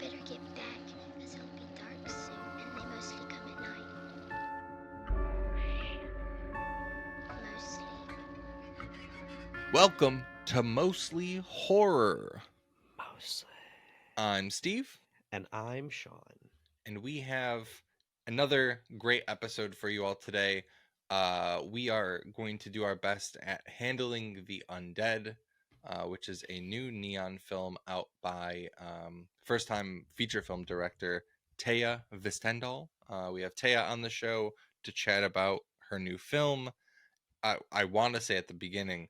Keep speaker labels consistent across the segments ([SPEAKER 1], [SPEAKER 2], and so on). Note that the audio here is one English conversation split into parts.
[SPEAKER 1] better get back, because it'll be dark soon, and they mostly come at night. Mostly.
[SPEAKER 2] Welcome to Mostly Horror.
[SPEAKER 3] Mostly.
[SPEAKER 2] I'm Steve,
[SPEAKER 3] And I'm Sean.
[SPEAKER 2] and we have another great episode for you all today. We are going to do our best at Handling the Undead, which is a new neon film out by first-time feature film director Taya Westerdahl. We have Taya on the show to chat about her new film. I want to say at the beginning,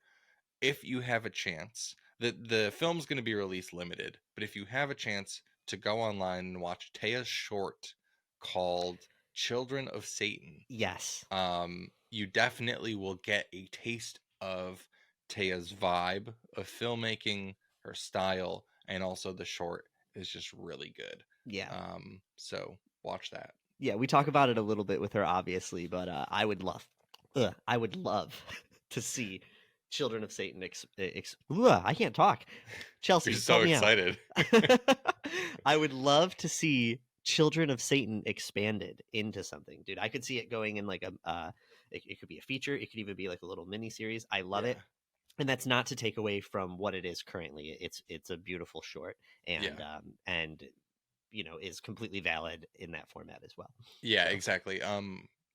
[SPEAKER 2] if you have a chance, the film's going to be release limited, but if you have a chance to go online and watch Taya's short called Children of Satan,
[SPEAKER 3] Yes.
[SPEAKER 2] you definitely will get a taste of Taya's vibe of filmmaking, her style, and also the short is just really good.
[SPEAKER 3] Yeah.
[SPEAKER 2] So watch that.
[SPEAKER 3] Yeah, we talk about it a little bit with her, obviously, but I would love to see Children of Satan. I can't talk. Chelsea,
[SPEAKER 2] You're so
[SPEAKER 3] help me
[SPEAKER 2] excited.
[SPEAKER 3] out. I would love to see Children of Satan expanded into something, dude. I could see it going in like it could be a feature. It could even be like a little mini series. I love it. And that's not to take away from what it is currently. It's a beautiful short, and is completely valid in that format as well.
[SPEAKER 2] Yeah,
[SPEAKER 3] So.
[SPEAKER 2] exactly.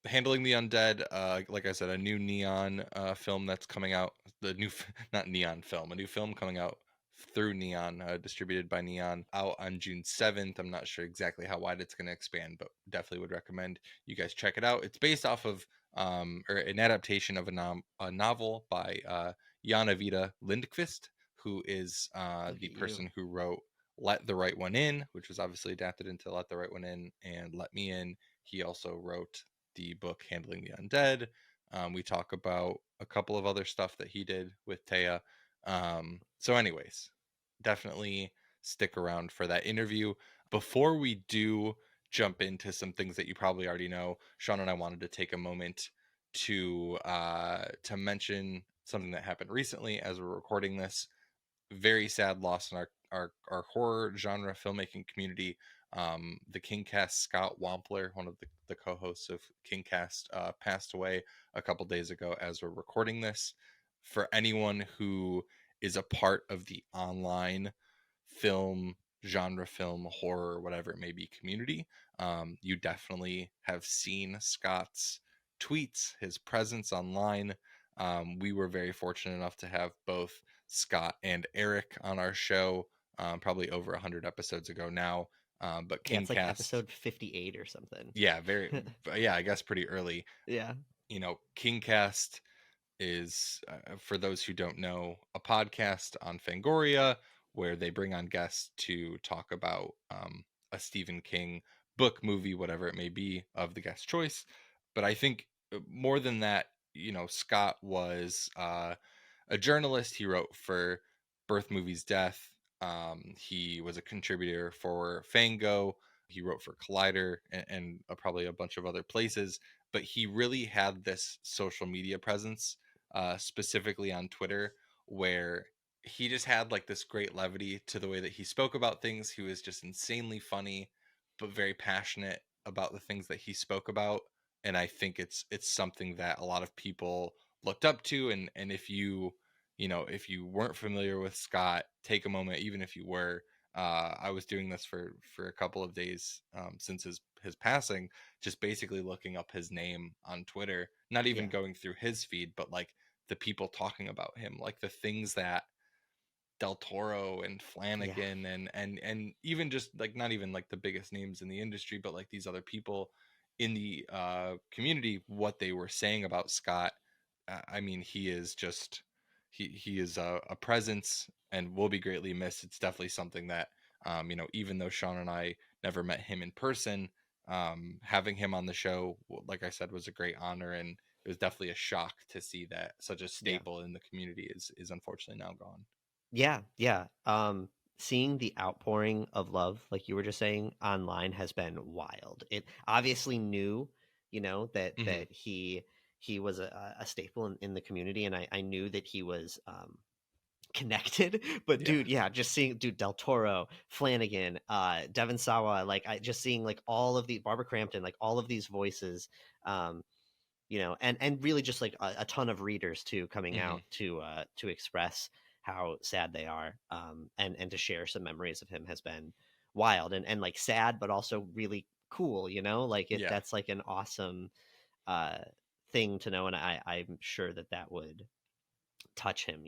[SPEAKER 2] Handling the Undead, like I said, a new neon film that's coming out. The new, not neon film, a new film coming out through Neon, distributed by Neon, out on June 7th. I'm not sure exactly how wide it's going to expand, but definitely would recommend you guys check it out. It's based off of or an adaptation of a novel by Jana Vida Lindqvist, who is the person who wrote Let the Right One In, which was obviously adapted into Let the Right One In and Let Me In. He also wrote the book Handling the Undead. We talk about a couple of other stuff that he did with Taya. So anyways, definitely stick around for that interview. Before we do jump into some things that you probably already know, Sean and I wanted to take a moment to mention something that happened recently as we're recording this. Very sad loss in our horror genre filmmaking community. The Kingcast Scott Wampler, one of the co-hosts of Kingcast, passed away a couple days ago as we're recording this. For anyone who is a part of the online film genre, film horror, whatever it may be, community, you definitely have seen Scott's tweets, his presence online. We were very fortunate enough to have both Scott and Eric on our show, probably over 100 episodes ago now. But Kingcast,
[SPEAKER 3] it's like episode 58 or something.
[SPEAKER 2] Yeah, I guess pretty early.
[SPEAKER 3] Yeah.
[SPEAKER 2] Kingcast is, for those who don't know, a podcast on Fangoria where they bring on guests to talk about a Stephen King book, movie, whatever it may be, of the guest choice. But I think more than that, Scott was a journalist. He wrote for Birth Movies Death. He was a contributor for Fango. He wrote for Collider and probably a bunch of other places. But he really had this social media presence, specifically on Twitter, where he just had like this great levity to the way that he spoke about things. He was just insanely funny, but very passionate about the things that he spoke about. And I think it's something that a lot of people looked up to. And if you weren't familiar with Scott, take a moment, even if you were. I was doing this for a couple of days since his passing, just basically looking up his name on Twitter, not even going through his feed, but like the people talking about him, like the things that Del Toro and Flanagan and even just like not even like the biggest names in the industry, but like these other people in the community, what they were saying about Scott. I mean, he is just he is a presence and will be greatly missed. It's definitely something that even though Sean and I never met him in person, having him on the show, like I said, was a great honor, and it was definitely a shock to see that such a staple in the community is unfortunately now gone.
[SPEAKER 3] Yeah. Seeing the outpouring of love, like you were just saying, online has been wild. It obviously knew, that he was a staple in the community, and I knew that he was connected. But
[SPEAKER 2] Yeah.
[SPEAKER 3] dude, yeah, just seeing Del Toro, Flanagan, Devon Sawa, like just seeing like all of the Barbara Crampton, like all of these voices, and really just like a ton of readers too coming out to express how sad they are, and to share some memories of him has been wild and like sad, but also really cool. Like
[SPEAKER 2] Yeah.
[SPEAKER 3] that's like an awesome thing to know, and I'm sure that would touch him.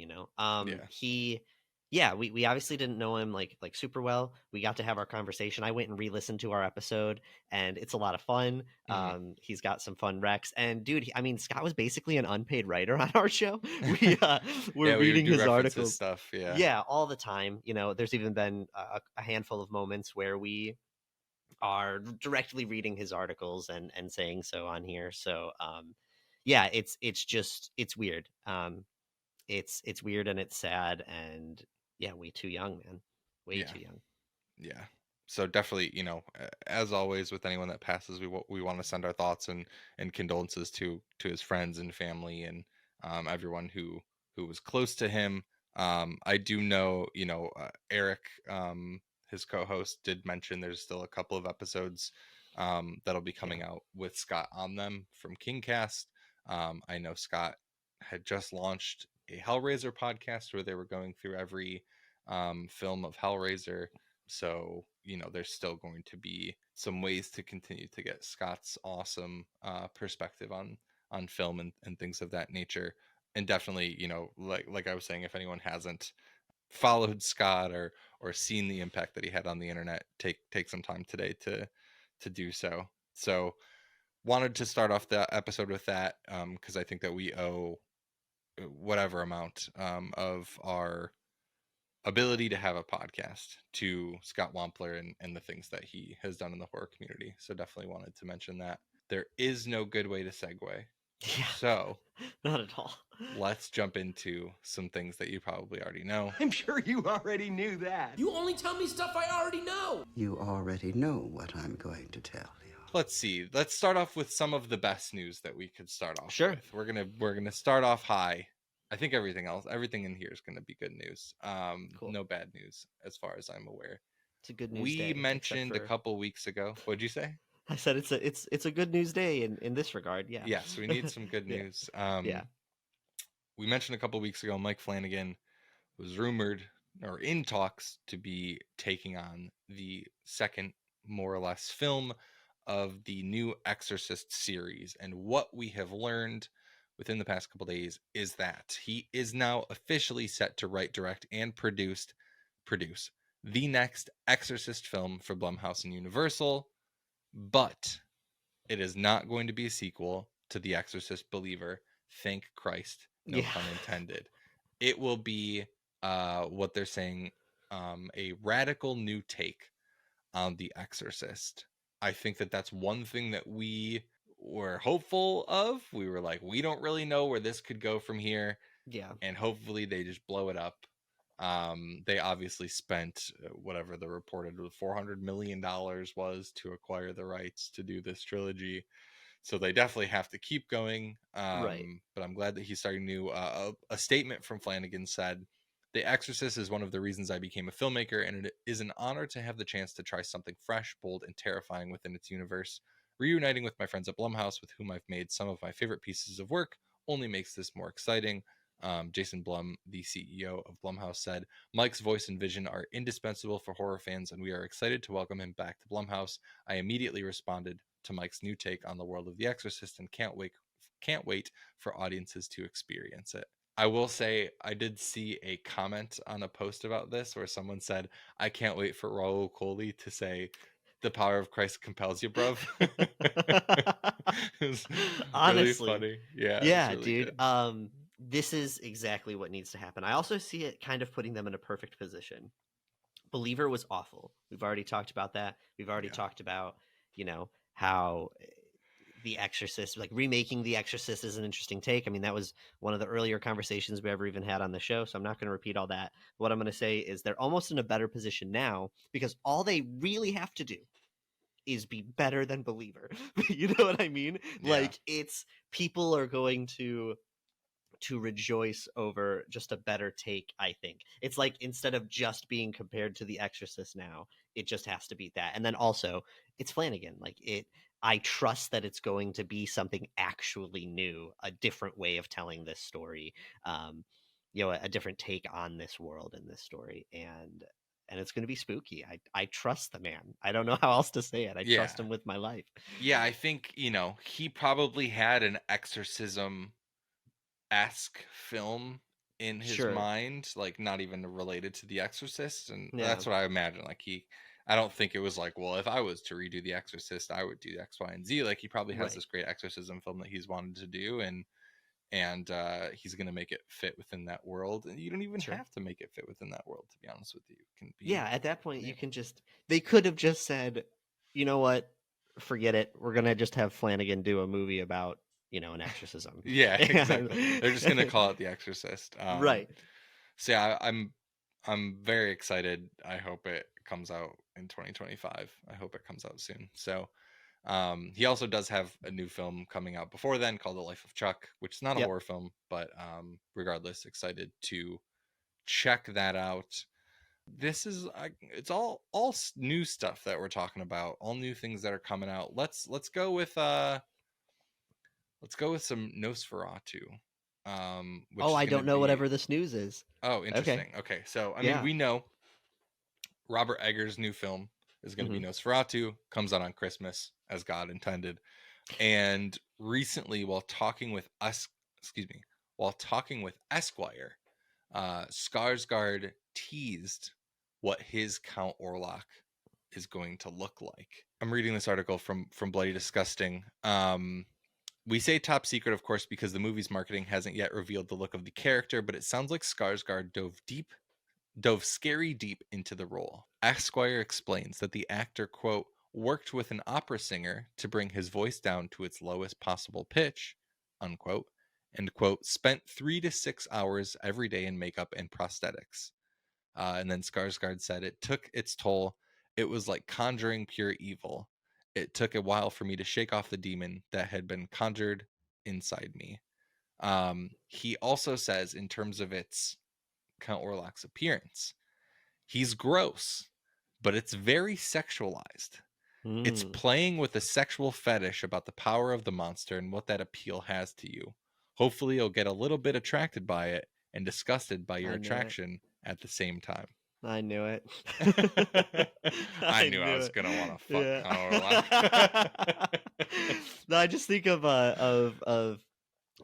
[SPEAKER 2] Yeah.
[SPEAKER 3] We obviously didn't know him like super well. We got to have our conversation. I went and re-listened to our episode, and it's a lot of fun. He's got some fun recs, and dude, Scott was basically an unpaid writer on our show. We're
[SPEAKER 2] Yeah, we would
[SPEAKER 3] reading
[SPEAKER 2] do
[SPEAKER 3] his
[SPEAKER 2] reference
[SPEAKER 3] articles
[SPEAKER 2] stuff. Yeah.
[SPEAKER 3] yeah, all the time. There's even been a handful of moments where we are directly reading his articles and saying so on here. So yeah, it's weird. It's weird and it's sad, and yeah, way too young, man. Way
[SPEAKER 2] Yeah.
[SPEAKER 3] too young.
[SPEAKER 2] Yeah. So definitely, as always with anyone that passes, we want to send our thoughts and condolences to his friends and family and everyone who was close to him. I do know, Eric, his co-host, did mention there's still a couple of episodes that'll be coming out with Scott on them from Kingcast. I know Scott had just launched a Hellraiser podcast where they were going through every film of Hellraiser. So, there's still going to be some ways to continue to get Scott's awesome perspective on film and things of that nature. And definitely, like I was saying, if anyone hasn't followed Scott or seen the impact that he had on the internet, take some time today to do so. So wanted to start off the episode with that because I think that we owe whatever amount of our ability to have a podcast to Scott Wampler and the things that he has done in the horror community. So definitely wanted to mention that. There is no good way to segue.
[SPEAKER 3] Yeah.
[SPEAKER 2] So
[SPEAKER 3] not at all.
[SPEAKER 2] let's jump into some things that you probably already know.
[SPEAKER 4] I'm sure you already knew that.
[SPEAKER 5] You only tell me stuff I already know.
[SPEAKER 4] You already know what I'm going to tell you.
[SPEAKER 2] Let's see. Let's start off with some of the best news that we could start off
[SPEAKER 3] Sure.
[SPEAKER 2] with. We're gonna start off high. I think everything in here is gonna be good news.
[SPEAKER 3] Cool.
[SPEAKER 2] No bad news as far as I'm aware.
[SPEAKER 3] It's a good news
[SPEAKER 2] We
[SPEAKER 3] day,
[SPEAKER 2] mentioned
[SPEAKER 3] except
[SPEAKER 2] a couple weeks ago. What'd you say?
[SPEAKER 3] I said it's a good news day in this regard. Yeah.
[SPEAKER 2] Yes, we need some good
[SPEAKER 3] Yeah.
[SPEAKER 2] news.
[SPEAKER 3] Yeah.
[SPEAKER 2] We mentioned a couple weeks ago Mike Flanagan was rumored or in talks to be taking on the second, more or less, film of the new Exorcist series. And what we have learned within the past couple days is that he is now officially set to write, direct, and produce the next Exorcist film for Blumhouse and Universal, but it is not going to be a sequel to The Exorcist Believer. Thank Christ, no pun intended. It will be what they're saying, a radical new take on The Exorcist. I think that's one thing that we were hopeful of. We were like, we don't really know where this could go from here.
[SPEAKER 3] Yeah.
[SPEAKER 2] And hopefully they just blow it up. They obviously spent whatever the reported $400 million was to acquire the rights to do this trilogy. So they definitely have to keep going.
[SPEAKER 3] Right.
[SPEAKER 2] But I'm glad that he's starting new. A statement from Flanagan said, "The Exorcist is one of the reasons I became a filmmaker, and it is an honor to have the chance to try something fresh, bold, and terrifying within its universe. Reuniting with my friends at Blumhouse, with whom I've made some of my favorite pieces of work, only makes this more exciting." Jason Blum, the CEO of Blumhouse, said, "Mike's voice and vision are indispensable for horror fans, and we are excited to welcome him back to Blumhouse. I immediately responded to Mike's new take on the world of The Exorcist and can't wait for audiences to experience it." I will say I did see a comment on a post about this where someone said, "I can't wait for Raul Coley to say, 'The power of Christ compels you, bruv.'" It was
[SPEAKER 3] Honestly.
[SPEAKER 2] really funny. Yeah,
[SPEAKER 3] Yeah,
[SPEAKER 2] really
[SPEAKER 3] dude.
[SPEAKER 2] good.
[SPEAKER 3] This is exactly what needs to happen. I also see it kind of putting them in a perfect position. Believer was awful. We've already talked about that. We've already talked about, how The Exorcist, like remaking The Exorcist, is an interesting take. I mean, that was one of the earlier conversations we ever even had on the show, so I'm not going to repeat all that. What I'm going to say is they're almost in a better position now because all they really have to do is be better than Believer. You know what I mean?
[SPEAKER 2] Yeah.
[SPEAKER 3] Like, it's people are going to to rejoice over just a better take. I think it's like, instead of just being compared to The Exorcist now, it just has to be that. And then also, it's Flanagan. Like, I trust that it's going to be something actually new, a different way of telling this story, a different take on this world and this story, and it's going to be spooky. I trust the man. I don't know how else to say it. I
[SPEAKER 2] Yeah.
[SPEAKER 3] trust him with my life.
[SPEAKER 2] Yeah, I think, he probably had an exorcism-esque film in his
[SPEAKER 3] Sure.
[SPEAKER 2] mind, like not even related to The Exorcist, and
[SPEAKER 3] Yeah.
[SPEAKER 2] that's what I imagine. Like I don't think it was like, well, if I was to redo The Exorcist, I would do X, Y, and Z. Like, he probably has
[SPEAKER 3] Right.
[SPEAKER 2] this great exorcism film that he's wanted to do, and he's gonna make it fit within that world. And you don't even
[SPEAKER 3] Sure.
[SPEAKER 2] have to make it fit within that world, to be honest with you. It can be,
[SPEAKER 3] Yeah, at that point,
[SPEAKER 2] Yeah.
[SPEAKER 3] you can just, they could have just said, you know what, forget it. We're going to just have Flanagan do a movie about, an exorcism.
[SPEAKER 2] Yeah, exactly. They're just gonna call it The Exorcist.
[SPEAKER 3] Right.
[SPEAKER 2] So yeah, I'm very excited. I hope it comes out in 2025. I hope it comes out soon. So he also does have a new film coming out before then called The Life of Chuck, which is not a
[SPEAKER 3] Yep.
[SPEAKER 2] horror film, but regardless, excited to check that out. This is it's all new stuff that we're talking about, all new things that are coming out. Let's go with some Nosferatu. Which
[SPEAKER 3] Oh,
[SPEAKER 2] is
[SPEAKER 3] I
[SPEAKER 2] gonna
[SPEAKER 3] don't know
[SPEAKER 2] be...
[SPEAKER 3] whatever this news is.
[SPEAKER 2] Oh, interesting. Okay, so I mean, we know Robert Eggers' new film is going to be Nosferatu, comes out on Christmas as God intended. And recently, while talking with Esquire, Skarsgård teased what his Count Orlok is going to look like. I'm reading this article from Bloody Disgusting. We say top secret, of course, because the movie's marketing hasn't yet revealed the look of the character, but it sounds like Skarsgård dove scary deep into the role. Esquire explains that the actor, quote, worked with an opera singer to bring his voice down to its lowest possible pitch, unquote, and, quote, spent 3 to 6 hours every day in makeup and prosthetics. And then Skarsgård said, it took its toll. It was like conjuring pure evil. It took a while for me to shake off the demon that had been conjured inside me. He also says, in terms of its Count Orlok's appearance, he's gross, but it's very sexualized. It's playing with a sexual fetish about the power of the monster and what that appeal has to you. Hopefully you'll get a little bit attracted by it and disgusted by your attraction at the same time.
[SPEAKER 3] I knew it.
[SPEAKER 2] I knew I was gonna want to fuck Count Orlok.
[SPEAKER 3] No, I just think of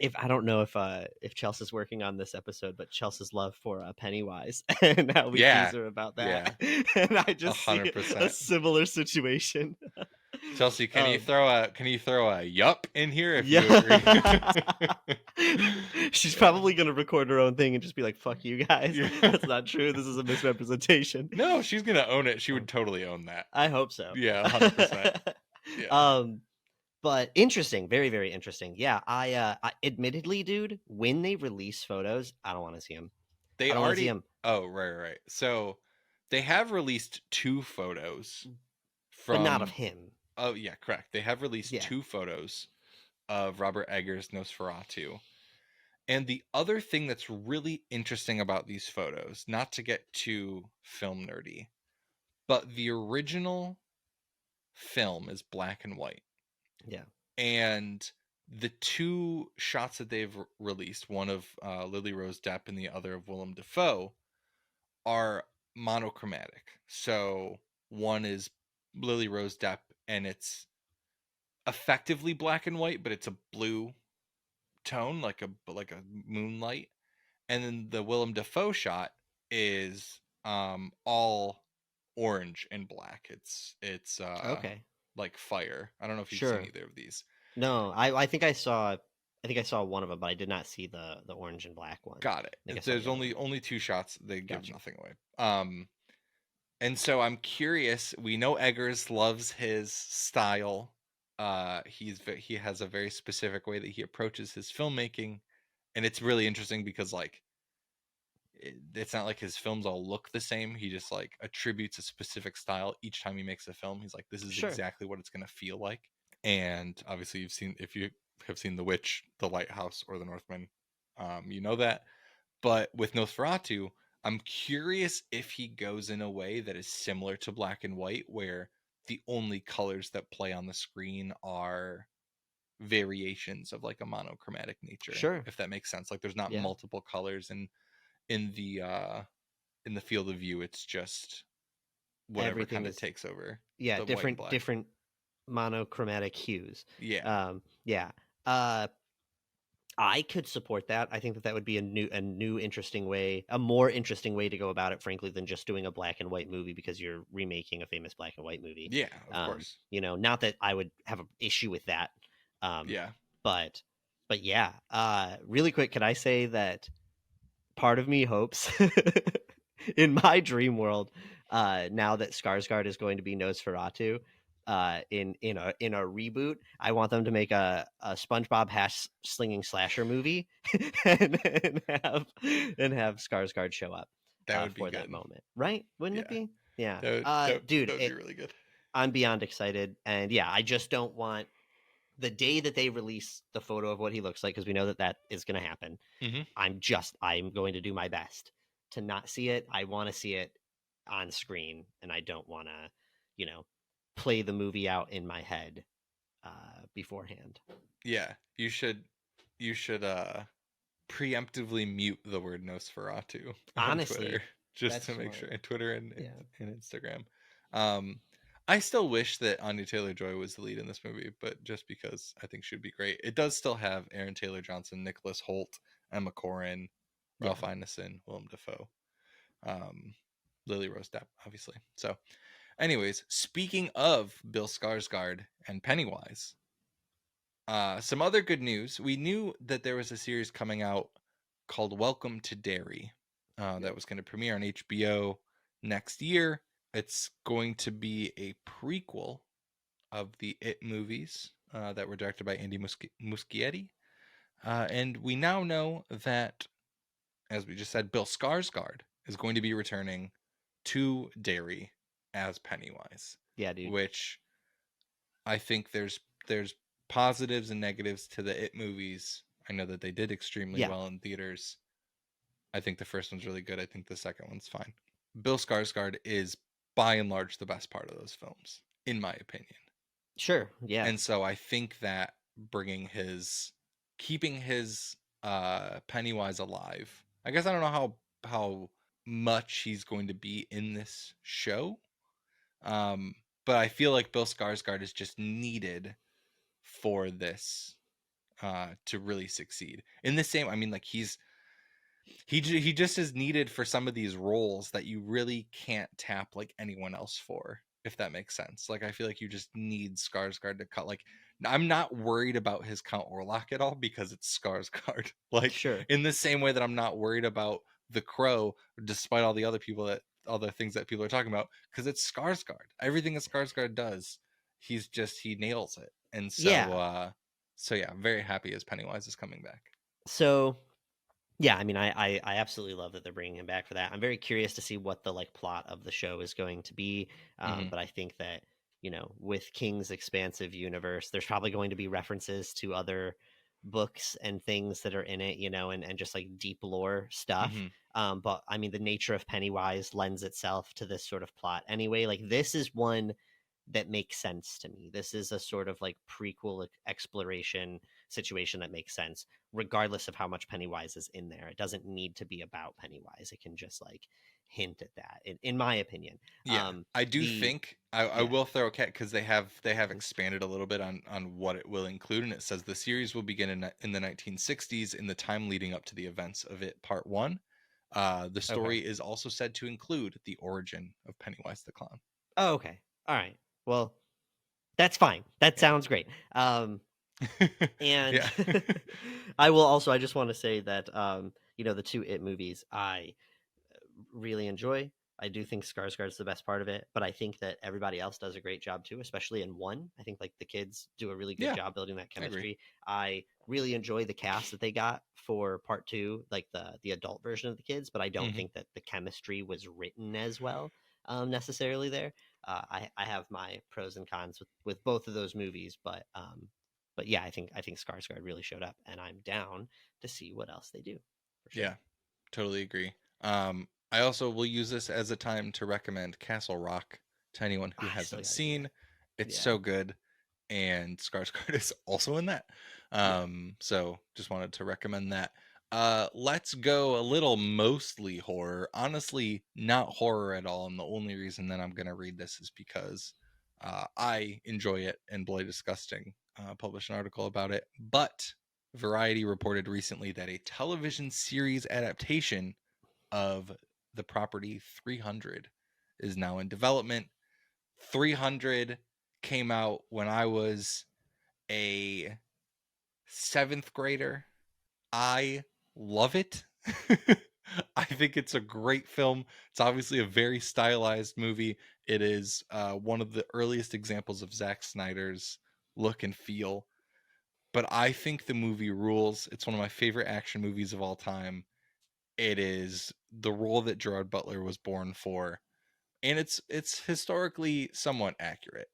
[SPEAKER 3] if I don't know if Chelsea's working on this episode, but Chelsea's love for Pennywise and how we tease her about that, and I just see
[SPEAKER 2] 100%.
[SPEAKER 3] a similar situation.
[SPEAKER 2] Chelsea, can you throw a yup in here if you agree?
[SPEAKER 3] She's probably gonna record her own thing and just be like, "Fuck you guys, that's not true. This is a misrepresentation."
[SPEAKER 2] No, she's gonna own it. She would totally own that.
[SPEAKER 3] I hope so.
[SPEAKER 2] Yeah, 100%. Yeah.
[SPEAKER 3] But interesting, very, very interesting. Yeah, I admittedly, dude, when they release photos, I don't want to see them.
[SPEAKER 2] They
[SPEAKER 3] I don't
[SPEAKER 2] already
[SPEAKER 3] see them.
[SPEAKER 2] Oh, right. So they have released 2 photos
[SPEAKER 3] But not of him.
[SPEAKER 2] Oh, yeah, correct. They have released 2 photos of Robert Eggers' Nosferatu. And the other thing that's really interesting about these photos, not to get too film nerdy, but the original film is black and white.
[SPEAKER 3] Yeah.
[SPEAKER 2] And the 2 shots that they've released, one of Lily Rose Depp and the other of Willem Dafoe, are monochromatic. So one is Lily Rose Depp and it's effectively black and white, but it's a blue tone, like a moonlight. And then the Willem Dafoe shot is all orange and black. It's
[SPEAKER 3] Okay.
[SPEAKER 2] like fire. I don't know if you've
[SPEAKER 3] Sure.
[SPEAKER 2] seen either of these.
[SPEAKER 3] No, I think I saw one of them, but I did not see the orange and black one.
[SPEAKER 2] Got it. There's only 2 shots. They give nothing away. And so I'm curious. We know Eggers loves his style. He has a very specific way that he approaches his filmmaking, and it's really interesting because like it's not like his films all look the same. He just like attributes a specific style each time he makes a film. He's like, this is exactly what it's gonna feel like. And obviously, if you have seen The Witch, The Lighthouse, or The Northman, You know that. But with Nosferatu, I'm curious if he goes in a way that is similar to black and white, where the only colors that play on the screen are variations of like a monochromatic nature,
[SPEAKER 3] Sure.
[SPEAKER 2] if that makes sense. Like there's not
[SPEAKER 3] Yeah.
[SPEAKER 2] multiple colors in the field of view. It's just whatever
[SPEAKER 3] Everything
[SPEAKER 2] kind of
[SPEAKER 3] is
[SPEAKER 2] takes over
[SPEAKER 3] yeah,
[SPEAKER 2] the white and
[SPEAKER 3] different
[SPEAKER 2] black.
[SPEAKER 3] different monochromatic hues.
[SPEAKER 2] Yeah.
[SPEAKER 3] Yeah. Uh I could support that. I think that would be a new interesting way, a more interesting way to go about it, frankly, than just doing a black and white movie because you're remaking a famous black and white movie.
[SPEAKER 2] Yeah, of course.
[SPEAKER 3] You know, not that I would have an issue with that.
[SPEAKER 2] Yeah.
[SPEAKER 3] But yeah. Really quick, can I say that part of me hopes in my dream world, now that Skarsgård is going to be Nosferatu, in a reboot, I want them to make a SpongeBob hash slinging slasher movie and have Skarsgård show up
[SPEAKER 2] That would be
[SPEAKER 3] for
[SPEAKER 2] good.
[SPEAKER 3] that moment, right? Wouldn't it
[SPEAKER 2] Yeah.
[SPEAKER 3] be? Yeah,
[SPEAKER 2] Dude,
[SPEAKER 3] dude,
[SPEAKER 2] that would be really good.
[SPEAKER 3] I'm beyond excited, and yeah, I just don't want the day that they release the photo of what he looks like, because we know that is going to happen.
[SPEAKER 2] Mhm.
[SPEAKER 3] I'm going to do my best to not see it. I want to see it on screen, and I don't want to, play the movie out in my head beforehand.
[SPEAKER 2] Yeah, you should preemptively mute the word Nosferatu on
[SPEAKER 3] Honestly,
[SPEAKER 2] Twitter just
[SPEAKER 3] that's
[SPEAKER 2] to make
[SPEAKER 3] smart.
[SPEAKER 2] sure. Twitter and
[SPEAKER 3] Yeah.
[SPEAKER 2] Instagram. I still wish that Anya Taylor-Joy was the lead in this movie, but just because I think she'd be great. It does still have Aaron Taylor-Johnson, Nicholas Hoult, Emma Corrin, Ralph Ineson, Willem Dafoe, Lily Rose Depp, obviously. So, anyways, speaking of Bill Skarsgård and Pennywise, some other good news. We knew that there was a series coming out called Welcome to Derry that was going to premiere on HBO next year. It's going to be a prequel of the It movies that were directed by Andy Muschietti. And we now know that, as we just said, Bill Skarsgård is going to be returning to Derry as Pennywise.
[SPEAKER 3] Yeah, dude.
[SPEAKER 2] Which I think there's positives and negatives to the It movies. I know that they did extremely well in theaters. I think the first one's really good. I think the second one's fine. Bill Skarsgård is by and large the best part of those films, in my opinion.
[SPEAKER 3] Sure, yeah.
[SPEAKER 2] And so I think that keeping his Pennywise alive. I guess I don't know how much he's going to be in this show. But I feel like Bill Skarsgård is just needed for this to really succeed. In the same, I mean, like he just is needed for some of these roles that you really can't tap like anyone else for, if that makes sense. Like I feel like you just need Skarsgård to cut. Like I'm not worried about his Count Orlok at all because it's Skarsgård. Like
[SPEAKER 3] Sure.
[SPEAKER 2] in the same way that I'm not worried about the Crow, despite all the other things that people are talking about, because it's Skarsgård. Everything that Skarsgård does, he nails it. And so yeah, I'm very happy as Pennywise is coming back.
[SPEAKER 3] So yeah, I mean, I absolutely love that they're bringing him back for that. I'm very curious to see what the like plot of the show is going to be. But I think that, with King's expansive universe, there's probably going to be references to other books and things that are in it, and just like deep lore stuff. But I mean, the nature of Pennywise lends itself to this sort of plot anyway. Like this is one that makes sense to me. This is a sort of like prequel exploration situation that makes sense, regardless of how much Pennywise is in there. It doesn't need to be about Pennywise. It can just like hint at that, in my opinion.
[SPEAKER 2] Yeah, I do think I will throw a cat because they have expanded a little bit on what it will include, and it says the series will begin in the 1960s in the time leading up to the events of It Part 1. The story is also said to include the origin of Pennywise the Clown.
[SPEAKER 3] Oh, okay. All right. Well, that's fine. That sounds great. And I just want to say that, the two It movies I really enjoy. I do think Skarsgård's the best part of it, but I think that everybody else does a great job too, especially in one. I think like the kids do a really good job building that chemistry. I really enjoy the cast that they got for part 2, like the adult version of the kids, but I don't think that the chemistry was written as well necessarily there. I have my pros and cons with both of those movies, but but yeah, I think Skarsgård really showed up, and I'm down to see what else they do. For sure.
[SPEAKER 2] Yeah, totally agree. I also will use this as a time to recommend Castle Rock to anyone who
[SPEAKER 3] I still
[SPEAKER 2] hasn't
[SPEAKER 3] gotta see
[SPEAKER 2] seen.
[SPEAKER 3] that.
[SPEAKER 2] It's
[SPEAKER 3] Yeah.
[SPEAKER 2] so good, and Skarsgård is also in that. So just wanted to recommend that. Let's go a little mostly horror. Honestly, not horror at all. And the only reason that I'm gonna read this is because I enjoy it, and Bloody Disgusting published an article about it. But Variety reported recently that a television series adaptation of the property 300 is now in development. 300 came out when I was a 7th grader. I love it. I think it's a great film. It's obviously a very stylized movie. It is one of the earliest examples of Zack Snyder's look and feel. But I think the movie rules. It's one of my favorite action movies of all time. It is the role that Gerard Butler was born for, and it's historically somewhat accurate,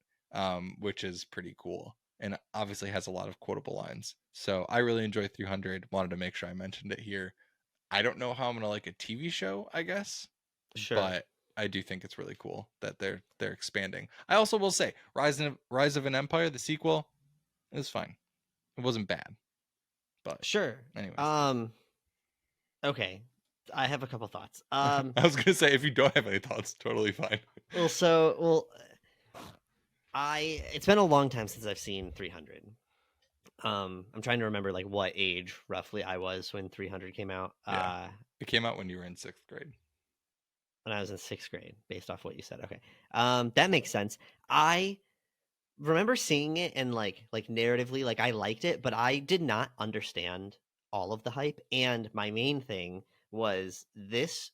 [SPEAKER 2] which is pretty cool, and obviously has a lot of quotable lines. So I really enjoy 300. Wanted to make sure I mentioned it here. I don't know how I'm gonna like a TV show, I guess,
[SPEAKER 3] Sure.
[SPEAKER 2] but I do think it's really cool that they're expanding. I also will say, Rise of an Empire, the sequel, is fine. It wasn't bad, but
[SPEAKER 3] Sure.
[SPEAKER 2] anyways.
[SPEAKER 3] Okay. I have a couple thoughts.
[SPEAKER 2] I was gonna say, if you don't have any thoughts, totally fine.
[SPEAKER 3] It's been a long time since I've seen 300. I'm trying to remember like what age roughly I was when 300 came out.
[SPEAKER 2] Yeah. It came out when you were in 6th grade.
[SPEAKER 3] When I was in 6th grade, based off what you said. Okay. That makes sense. I remember seeing it and like narratively, like I liked it, but I did not understand all of the hype. And my main thing was this,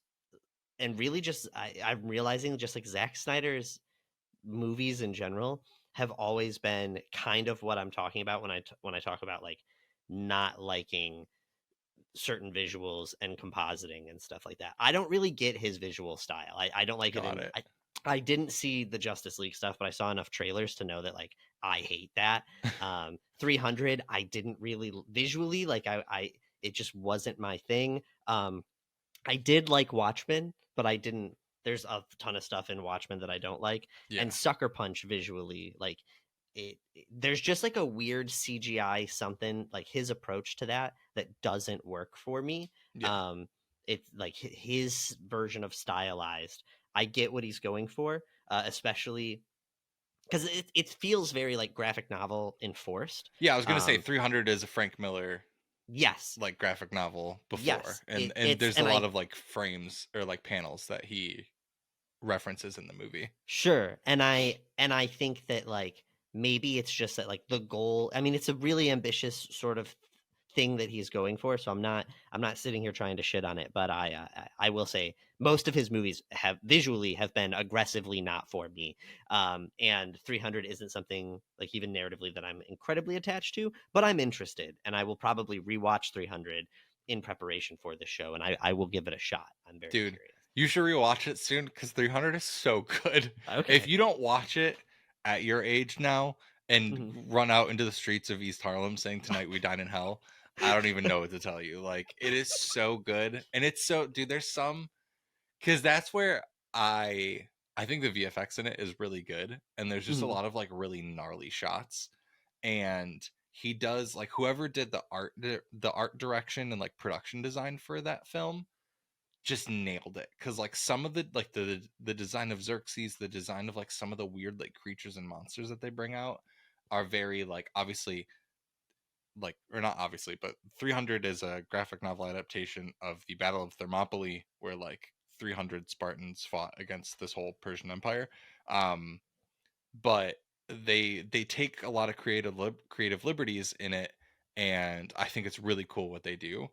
[SPEAKER 3] and really just I'm realizing just like Zack Snyder's movies in general have always been kind of what I'm talking about when I talk about like not liking certain visuals and compositing and stuff like that. I don't really get his visual style. I don't like
[SPEAKER 2] Got
[SPEAKER 3] it.
[SPEAKER 2] it.
[SPEAKER 3] I didn't see the Justice League stuff, but I saw enough trailers to know that like I hate that. 300, I didn't really visually like. I it just wasn't my thing. I did like Watchmen, but I didn't. There's a ton of stuff in Watchmen that I don't like,
[SPEAKER 2] Yeah.
[SPEAKER 3] and Sucker Punch visually, like there's just like a weird CGI something like his approach to that doesn't work for me.
[SPEAKER 2] Yeah.
[SPEAKER 3] It's like his version of stylized. I get what he's going for, especially because it feels very like graphic novel enforced.
[SPEAKER 2] Yeah, I was gonna say 300 is a Frank Miller
[SPEAKER 3] Yes,
[SPEAKER 2] like graphic novel before,
[SPEAKER 3] yes,
[SPEAKER 2] and there's a lot of like frames or like panels that he references in the movie.
[SPEAKER 3] Sure. And I think that like maybe it's just that like the goal, I mean it's a really ambitious sort of thing that he's going for, so I'm not sitting here trying to shit on it, but I will say most of his movies have been aggressively not for me. And 300 isn't something like even narratively that I'm incredibly attached to, but I'm interested, and I will probably rewatch 300 in preparation for this show, and I will give it a shot. I'm very
[SPEAKER 2] Dude,
[SPEAKER 3] curious.
[SPEAKER 2] you should rewatch it soon because 300 is so good.
[SPEAKER 3] Okay.
[SPEAKER 2] If you don't watch it at your age now and
[SPEAKER 3] Mhm.
[SPEAKER 2] run out into the streets of East Harlem saying "Tonight We Dine in Hell," I don't even know what to tell you. Like, it is so good, and it's so, dude. There's some, because that's where I think the VFX in it is really good, and there's just a
[SPEAKER 3] Mhm.
[SPEAKER 2] lot of like really gnarly shots, and he does like whoever did the art direction and like production design for that film just nailed it, because like some of the design of Xerxes, the design of like some of the weird like creatures and monsters that they bring out are very like obviously like, or not obviously, but 300 is a graphic novel adaptation of the Battle of Thermopylae, where like 300 Spartans fought against this whole Persian Empire. um but they take a lot of creative liberties in it, and I think it's really cool what they do.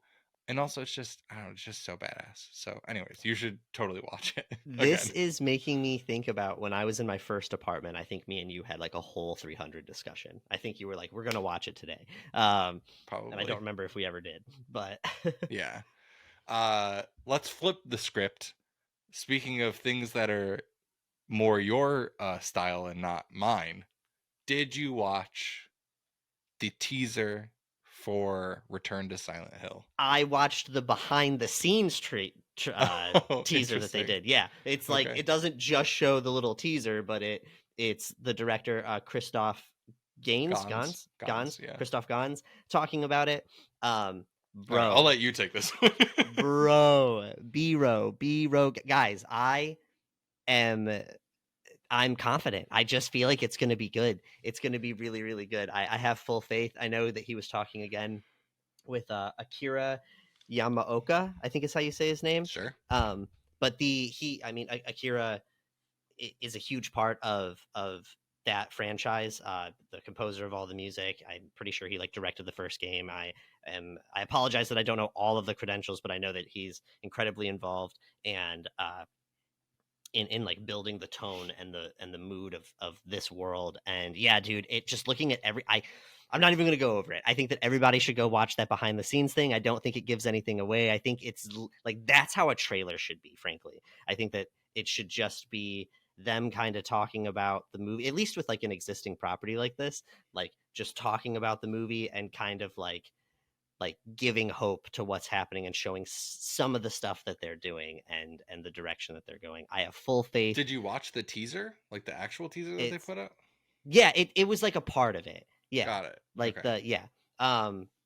[SPEAKER 2] And also it's just, I don't know, it's just so badass. So anyways, you should totally watch it
[SPEAKER 3] This
[SPEAKER 2] again.
[SPEAKER 3] is making me think about when I was in my first apartment. I think me and you had like a whole 300 discussion. I think you were like, "We're gonna watch it today," and I
[SPEAKER 2] Probably.
[SPEAKER 3] don't remember if we ever did. But
[SPEAKER 2] Yeah. Let's flip the script. Speaking of things that are more your style and not mine, did you watch the teaser for Return to Silent Hill?
[SPEAKER 3] I watched the behind the scenes
[SPEAKER 2] Oh,
[SPEAKER 3] teaser that they
[SPEAKER 2] interesting.
[SPEAKER 3] did. Yeah, it's like
[SPEAKER 2] Okay.
[SPEAKER 3] it doesn't just show the little teaser, but it's the director Christoph
[SPEAKER 2] Gons, yeah.
[SPEAKER 3] Christoph Gans talking about it.
[SPEAKER 2] All right,
[SPEAKER 3] Bro,
[SPEAKER 2] I'll let you take this one.
[SPEAKER 3] B-row, guys, I'm confident. I just feel like it's going to be good. It's going to be really, really good. I have full faith. I know that he was talking again with Akira Yamaoka, I think is how you say his name.
[SPEAKER 2] Sure.
[SPEAKER 3] But Akira is a huge part of that franchise. The composer of all the music. I'm pretty sure he like directed the first game. I apologize that I don't know all of the credentials, but I know that he's incredibly involved and in like building the tone and the mood of this world. And yeah, dude, it just looking at I'm not even going to go over it. I think that everybody should go watch that behind the scenes thing. I don't think it gives anything away. I think it's like that's how a trailer should be, frankly. I think that it should just be them kind of talking about the movie, at least with like an existing property like this, like just talking about the movie and kind of like giving hope to what's happening and showing some of the stuff that they're doing and the direction that they're going. I have full faith.
[SPEAKER 2] Did you watch the teaser? Like the actual teaser that they put out?
[SPEAKER 3] Yeah, it was like a part of it. Yeah.
[SPEAKER 2] Got it.
[SPEAKER 3] Like
[SPEAKER 2] okay.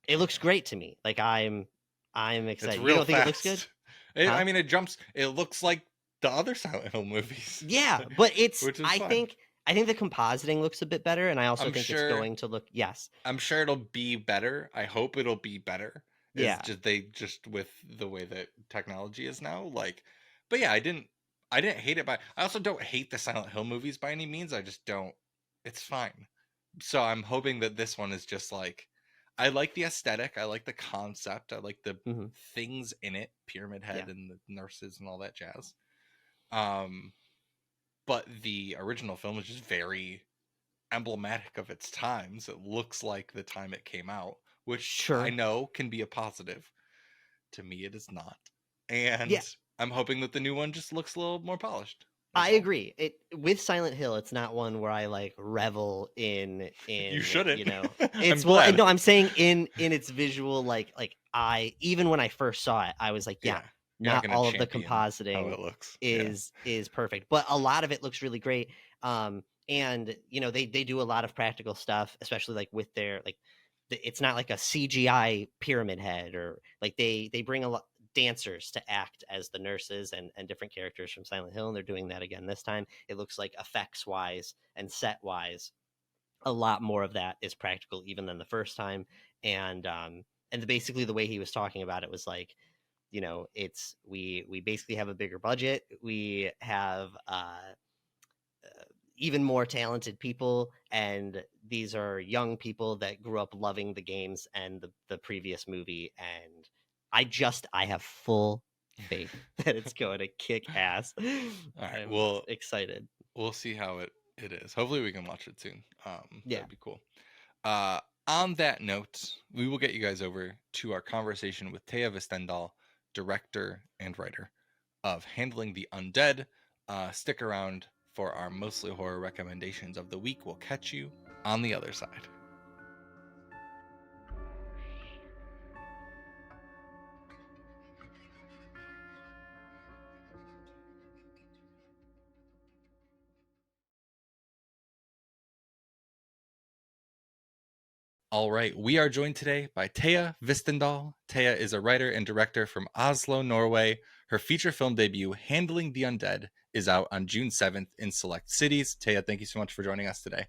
[SPEAKER 3] It looks great to me. Like I'm excited.
[SPEAKER 2] It's real
[SPEAKER 3] You don't think it looks
[SPEAKER 2] fast.
[SPEAKER 3] good? Huh?
[SPEAKER 2] I mean, it jumps. It looks like the other Silent Hill movies.
[SPEAKER 3] Yeah, but it's
[SPEAKER 2] which is
[SPEAKER 3] I
[SPEAKER 2] fun.
[SPEAKER 3] think the compositing looks a bit better, and I also
[SPEAKER 2] I'm
[SPEAKER 3] think
[SPEAKER 2] sure-
[SPEAKER 3] it's going to look
[SPEAKER 2] I'm sure it'll be better. I hope it'll be better. It's
[SPEAKER 3] Yeah.
[SPEAKER 2] just with the way that technology is now. Like, but yeah, I didn't hate it. I also don't hate the Silent Hill movies by any means. I just don't. It's fine. So I'm hoping that this one is just like, I like the aesthetic. I like the concept. I like the
[SPEAKER 3] Mhm.
[SPEAKER 2] things in it, Pyramid Head
[SPEAKER 3] Yeah.
[SPEAKER 2] and the nurses and all that jazz. But the original film is just very emblematic of its times. It looks like the time it came out, which
[SPEAKER 3] Sure.
[SPEAKER 2] I know can be a positive. To me, it is not. And
[SPEAKER 3] Yeah.
[SPEAKER 2] I'm hoping that the new one just looks a little more polished.
[SPEAKER 3] I agree. It with Silent Hill, it's not one where I like revel in
[SPEAKER 2] You shouldn't.
[SPEAKER 3] you know.
[SPEAKER 2] I'm
[SPEAKER 3] It's
[SPEAKER 2] glad.
[SPEAKER 3] no, I'm saying in its visual like I even when I first saw it, I was like, yeah,
[SPEAKER 2] You're
[SPEAKER 3] not
[SPEAKER 2] gonna
[SPEAKER 3] all of the
[SPEAKER 2] champion how
[SPEAKER 3] compositing
[SPEAKER 2] it looks.
[SPEAKER 3] is perfect, but a lot of it looks really great. And you know, they do a lot of practical stuff, especially like with their like it's not like a CGI pyramid head or like they bring a lot dancers to act as the nurses and different characters from Silent Hill, and they're doing that again this time. It looks like effects wise and set wise, a lot more of that is practical even than the first time. And basically the way he was talking about it was like, you know, it's we basically have a bigger budget. We have even more talented people, and these are young people that grew up loving the games and the previous movie, and I have full faith that it's going to kick ass.
[SPEAKER 2] All right,
[SPEAKER 3] I'm
[SPEAKER 2] well,
[SPEAKER 3] excited.
[SPEAKER 2] We'll see how it is. Hopefully we can watch it soon.
[SPEAKER 3] Yeah.
[SPEAKER 2] That'd be cool. On that note, we will get you guys over to our conversation with Taya Westerdahl, director and writer of Handling the Undead. Stick around for our mostly horror recommendations of the week. We'll catch you on the other side. All right, we are joined today by Taya Hvistendahl. Taya is a writer and director from Oslo, Norway. Her feature film debut, Handling the Undead, is out on June 7th in select cities. Taya, thank you so much for joining us today.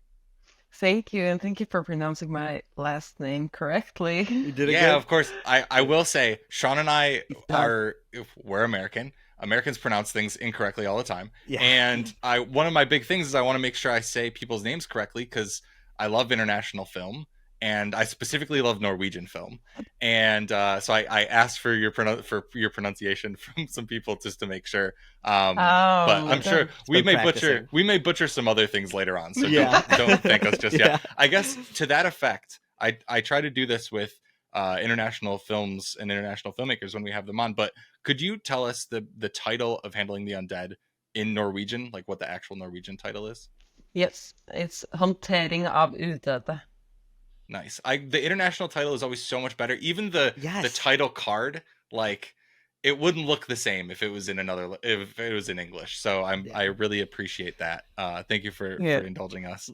[SPEAKER 6] Thank you, and thank you for pronouncing my last name correctly.
[SPEAKER 3] You did it
[SPEAKER 2] Yeah,
[SPEAKER 3] good.
[SPEAKER 2] of course. I will say, Sean and I we're American. Americans pronounce things incorrectly all the time.
[SPEAKER 3] Yeah.
[SPEAKER 2] And one of my big things is I want to make sure I say people's names correctly because I love international film. And I specifically love Norwegian film, and so I asked for your pronunciation from some people just to make sure. But I'm sure we may butcher some other things later on, so don't thank us just yet. I guess to that effect, I try to do this with international films and international filmmakers when we have them on. But could you tell us the title of Handling the Undead in Norwegian, like what the actual Norwegian title is?
[SPEAKER 6] Yes, it's Håndtering av udøde.
[SPEAKER 2] Nice. The international title is always so much better. Even the
[SPEAKER 3] Yes.
[SPEAKER 2] title card, like it wouldn't look the same if it was in if it was in English. So I really appreciate that. Thank you for indulging us.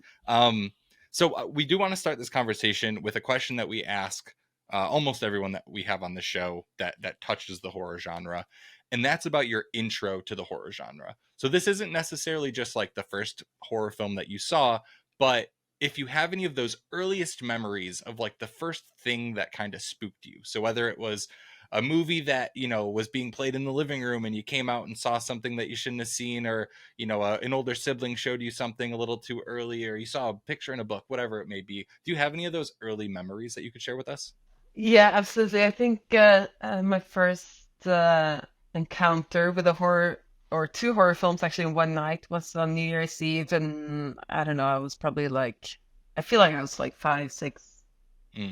[SPEAKER 2] So we do want to start this conversation with a question that we ask almost everyone that we have on the show that touches the horror genre, and that's about your intro to the horror genre. So this isn't necessarily just like the first horror film that you saw, but if you have any of those earliest memories of like the first thing that kind of spooked you. So whether it was a movie that, you know, was being played in the living room and you came out and saw something that you shouldn't have seen, or, you know, an older sibling showed you something a little too early, or you saw a picture in a book, whatever it may be. Do you have any of those early memories that you could share with us?
[SPEAKER 6] Yeah, absolutely. I think my first encounter with a horror or two horror films actually in one night was on New Year's Eve, and I don't know, I was probably like, I feel like I was like 5, 6,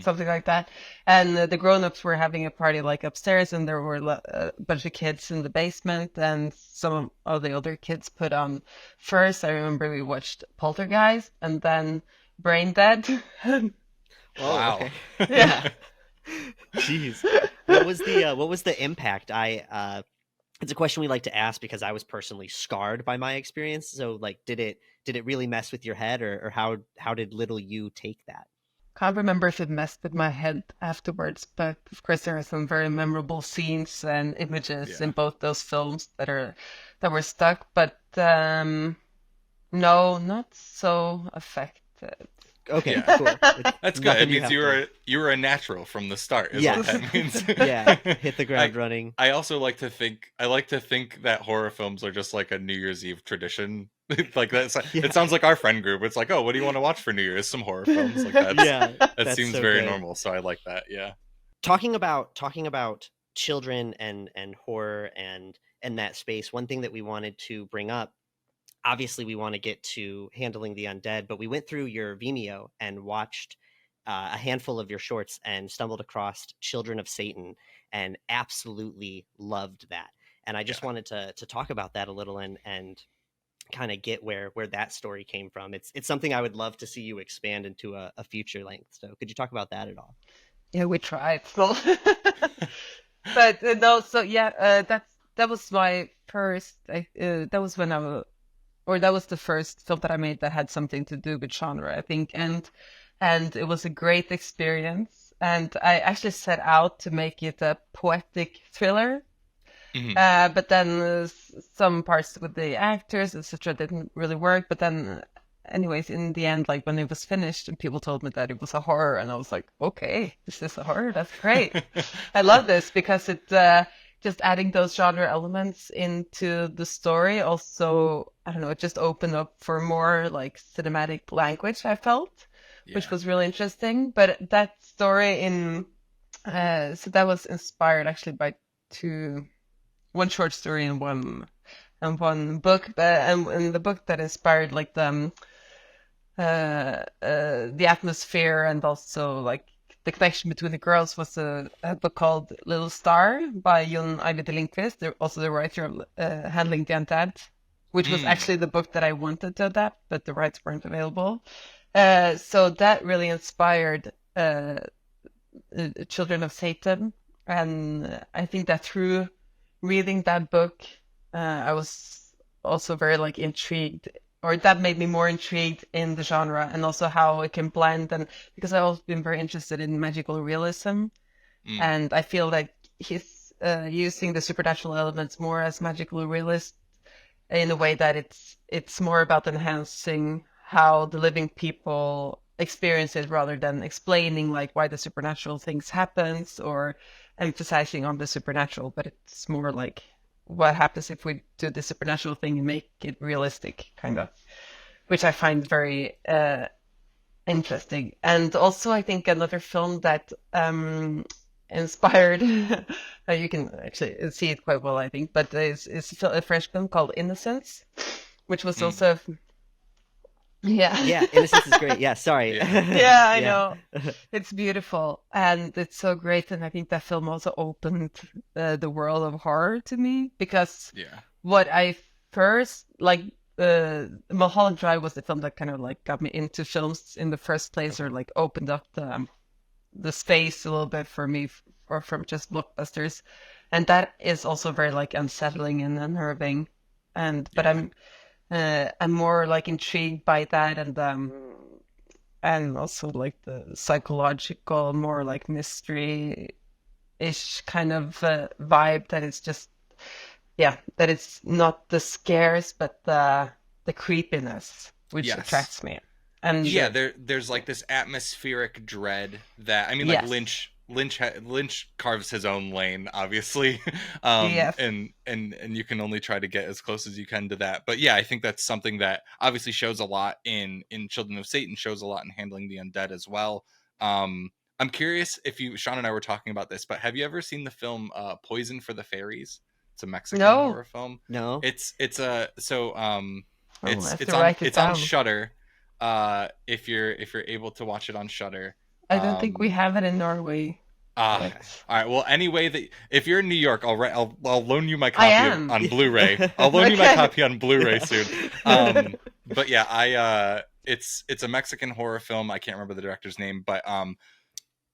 [SPEAKER 6] something like that. And the grown-ups were having a party like upstairs, and there were a bunch of kids in the basement, and some of the other kids put on first. I remember we watched Poltergeist and then Brain Dead.
[SPEAKER 2] Wow.
[SPEAKER 3] Okay.
[SPEAKER 6] Yeah.
[SPEAKER 3] Jeez. What was the impact? It's a question we like to ask because I was personally scarred by my experience. So like, did it really mess with your head, or how did little you take that?
[SPEAKER 6] Can't remember if it messed with my head afterwards, but of course there are some very memorable scenes and images in both those films that were stuck. But no, not so affected.
[SPEAKER 3] Okay,
[SPEAKER 2] Yeah.
[SPEAKER 3] cool.
[SPEAKER 2] That's good. It means you were a natural from the start. Is what that means.
[SPEAKER 3] Yeah, hit the ground running.
[SPEAKER 2] I also like to think that horror films are just like a New Year's Eve tradition. Like that. It sounds like our friend group. It's like, oh, what do you want to watch for New Year's? Some horror films. Like that seems so very normal. So I like that. Yeah.
[SPEAKER 3] Talking about children and horror and that space. One thing that we wanted to bring up. Obviously, we want to get to Handling the Undead, but we went through your Vimeo and watched a handful of your shorts and stumbled across Children of Satan and absolutely loved that. And I just wanted to talk about that a little and kind of get where that story came from. It's something I would love to see you expand into a feature length. So could you talk about that at all?
[SPEAKER 6] Yeah, we tried. So. But no, so yeah, that was my first. That was when that was the first film that I made that had something to do with genre, I think, and it was a great experience. And I actually set out to make it a poetic thriller, but then some parts with the actors, etc., didn't really work. But then, anyways, in the end, like when it was finished, and people told me that it was a horror, and I was like, okay, this is a horror. That's great. I love this because it. Just adding those genre elements into the story also, I don't know, it just opened up for more like cinematic language, I felt, which was really interesting. But that story so that was inspired actually by one short story and one book, and the book that inspired like the atmosphere and also like the connection between the girls was a book called Little Star by Jon Ajvide Lindqvist, also the writer of Handling the Undead, which was actually the book that I wanted to adapt, but the rights weren't available. So that really inspired Children of Satan. And I think that through reading that book, I was also very like intrigued, or that made me more intrigued in the genre and also how it can blend. And because I've always been very interested in magical realism, and I feel like he's using the supernatural elements more as magical realist in a way that it's more about enhancing how the living people experience it rather than explaining like why the supernatural things happens or emphasizing on the supernatural, but it's more like what happens if we do the supernatural thing and make it realistic, kind of, which I find very interesting. And also, I think another film that inspired, you can actually see it quite well, I think, but it's a French film called Innocence, which was also...
[SPEAKER 3] Yeah, Innocence is great. Yeah, sorry.
[SPEAKER 6] Yeah, I know. It's beautiful and it's so great. And I think that film also opened the world of horror to me because what I first, like Mulholland Drive was the film that kind of like got me into films in the first place, or like opened up the space a little bit for me, or from just blockbusters, and that is also very like unsettling and unnerving, but I'm more like intrigued by that, and also like the psychological, more like mystery-ish kind of vibe that is just, yeah, that it's not the scares, but the creepiness which
[SPEAKER 2] Yes.
[SPEAKER 6] attracts me. And
[SPEAKER 2] Yeah, there's like this atmospheric dread that, I mean, like
[SPEAKER 6] Yes.
[SPEAKER 2] Lynch carves his own lane, obviously.
[SPEAKER 6] Yes.
[SPEAKER 2] and you can only try to get as close as you can to that. But yeah, I think that's something that obviously shows a lot in Children of Satan, shows a lot in Handling the Undead as well. I'm curious if Sean and I were talking about this, but have you ever seen the film Poison for the Fairies? It's a Mexican
[SPEAKER 6] No.
[SPEAKER 2] horror film.
[SPEAKER 3] No.
[SPEAKER 2] It's
[SPEAKER 6] I have
[SPEAKER 2] it's
[SPEAKER 6] to
[SPEAKER 2] on
[SPEAKER 6] write it
[SPEAKER 2] it's on
[SPEAKER 6] down.
[SPEAKER 2] Shudder. If you're able to watch it on Shudder.
[SPEAKER 6] I don't think we have it in Norway.
[SPEAKER 2] All right. Well, anyway, if you're in New York, I'll loan you my
[SPEAKER 6] I
[SPEAKER 2] copy
[SPEAKER 6] am.
[SPEAKER 2] on Blu-ray. I'll loan you my
[SPEAKER 6] Okay.
[SPEAKER 2] copy on Blu-ray soon. But yeah, it's a Mexican horror film. I can't remember the director's name, but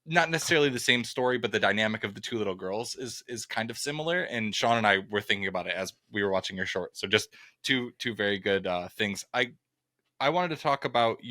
[SPEAKER 2] not necessarily the same story, but the dynamic of the two little girls is kind of similar. And Sean and I were thinking about it as we were watching your short. So just two very good things. I wanted to talk about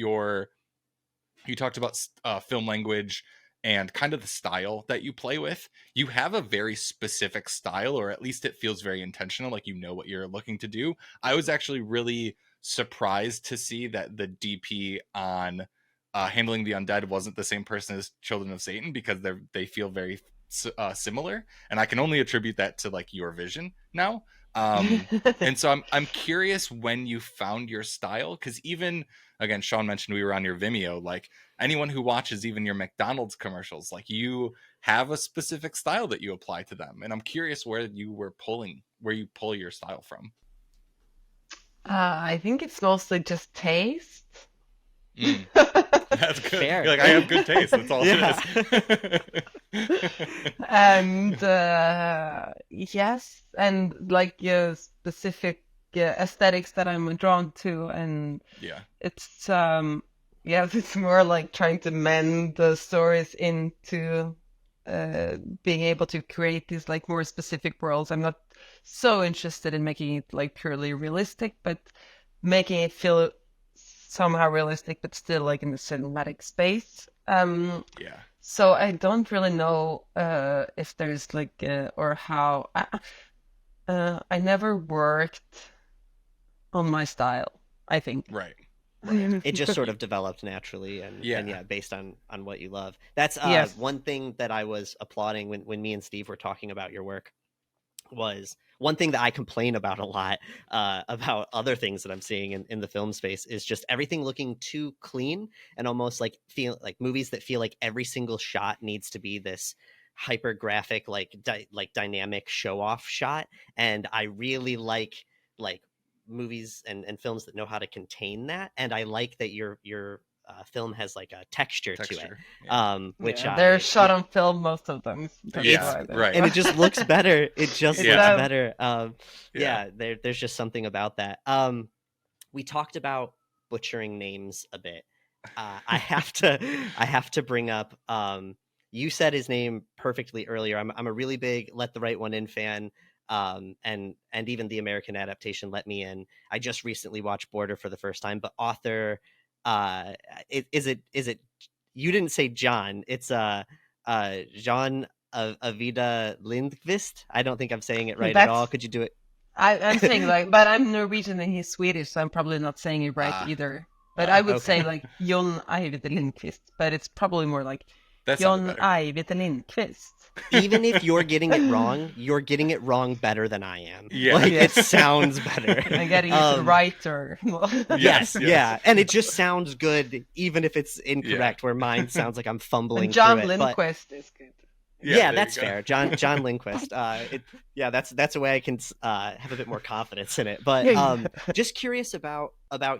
[SPEAKER 2] you talked about film language and kind of the style that you play with. You have a very specific style, or at least it feels very intentional, like you know what you're looking to do. I was actually really surprised to see that the DP on Handling the Undead wasn't the same person as Children of Satan, because they feel very similar, and I can only attribute that to like your vision now. And so I'm curious when you found your style, because even, again, Sean mentioned we were on your Vimeo, like anyone who watches even your McDonald's commercials, like you have a specific style that you apply to them, and I'm curious where you pull your style from.
[SPEAKER 6] I think it's mostly just taste.
[SPEAKER 2] That's good.
[SPEAKER 3] Fair.
[SPEAKER 2] You're like, I have good taste. That's all it is.
[SPEAKER 6] And yes, and like specific aesthetics that I'm drawn to, and
[SPEAKER 2] Yeah.
[SPEAKER 6] it's it's more like trying to mend the stories into being able to create these like more specific worlds. I'm not so interested in making it like purely realistic, but making it feel somehow realistic, but still like in the cinematic space.
[SPEAKER 2] Yeah.
[SPEAKER 6] So I don't really know if there's like or how. I never worked on my style, I think.
[SPEAKER 2] Right.
[SPEAKER 3] It just sort of developed naturally, and
[SPEAKER 2] Yeah.
[SPEAKER 3] based on what you love. That's
[SPEAKER 6] Yes.
[SPEAKER 3] one thing that I was applauding when me and Steve were talking about your work. Was one thing that I complain about a lot about other things that I'm seeing in the film space is just everything looking too clean, and almost like feel like movies that feel like every single shot needs to be this hyper graphic, like dynamic show off shot. And I really like movies and films that know how to contain that. And I like that your film has like a texture to it,
[SPEAKER 2] Yeah.
[SPEAKER 3] which
[SPEAKER 6] they're shot on film, most of them. That's
[SPEAKER 2] Yeah,
[SPEAKER 6] why they're-
[SPEAKER 2] right.
[SPEAKER 3] and it just looks better. It just
[SPEAKER 2] Yeah.
[SPEAKER 3] looks better.
[SPEAKER 2] Yeah.
[SPEAKER 3] There's just something about that. We talked about butchering names a bit. I have to bring up. You said his name perfectly earlier. I'm a really big Let the Right One In fan. And even the American adaptation Let Me In. I just recently watched Border for the first time, but author, is it you didn't say John, it's Jean Avida Lindqvist. I don't think I'm saying it right at all. Could you do it?
[SPEAKER 6] I'm saying like, but I'm Norwegian and he's Swedish, so I'm probably not saying it right either. But I would say like Jon Ajvide Lindqvist, but it's probably more like Jon Ajvide Lindqvist.
[SPEAKER 3] Even if you're getting it wrong, you're getting it wrong better than I am.
[SPEAKER 2] Yeah.
[SPEAKER 3] Like, it sounds better.
[SPEAKER 6] I'm getting it right, or
[SPEAKER 3] yes, yeah, and it just sounds good, even if it's incorrect. Where mine sounds like I'm fumbling.
[SPEAKER 6] And John
[SPEAKER 3] through it,
[SPEAKER 6] Lindquist is good.
[SPEAKER 3] Yeah, that's fair. John Lindquist. That's a way I can have a bit more confidence in it. But just curious about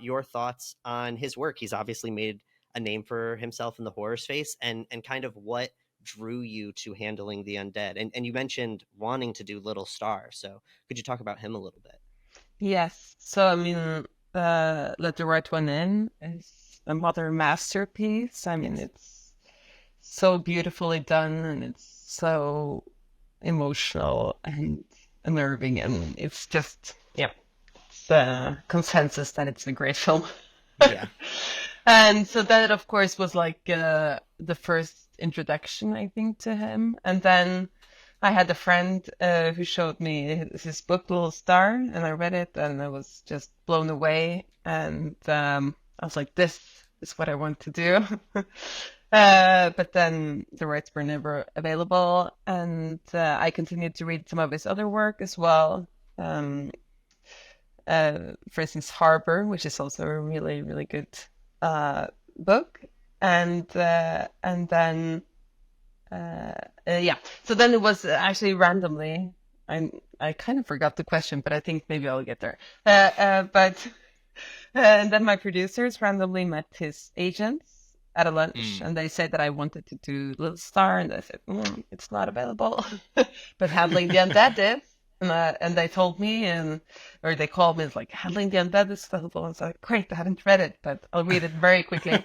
[SPEAKER 3] your thoughts on his work. He's obviously made a name for himself in the horror space, and kind of what drew you to Handling the Undead. And you mentioned wanting to do Little Star, so could you talk about him a little bit?
[SPEAKER 6] Yes. So I mean, Let the Right One In is a modern masterpiece. I mean, it's so beautifully done, and it's so emotional and unnerving, and it's just, yeah, it's consensus that it's a great film.
[SPEAKER 2] Yeah.
[SPEAKER 6] And so that, of course, was like the first introduction, I think, to him. And then I had a friend who showed me his book, Little Star, and I read it, and I was just blown away. And I was like, this is what I want to do. But then the rights were never available, and I continued to read some of his other work as well. For instance, Harbor, which is also a really, really good book, and then yeah. So then it was actually randomly. I kind of forgot the question, but I think maybe I'll get there. But and then my producers randomly met his agents at a lunch, and they said that I wanted to do Little Star, and I said it's not available, but Handling the Undead is. And they told me, or they called me, it's like, Handling the Undead is available. I was like, great, I haven't read it, but I'll read it very quickly.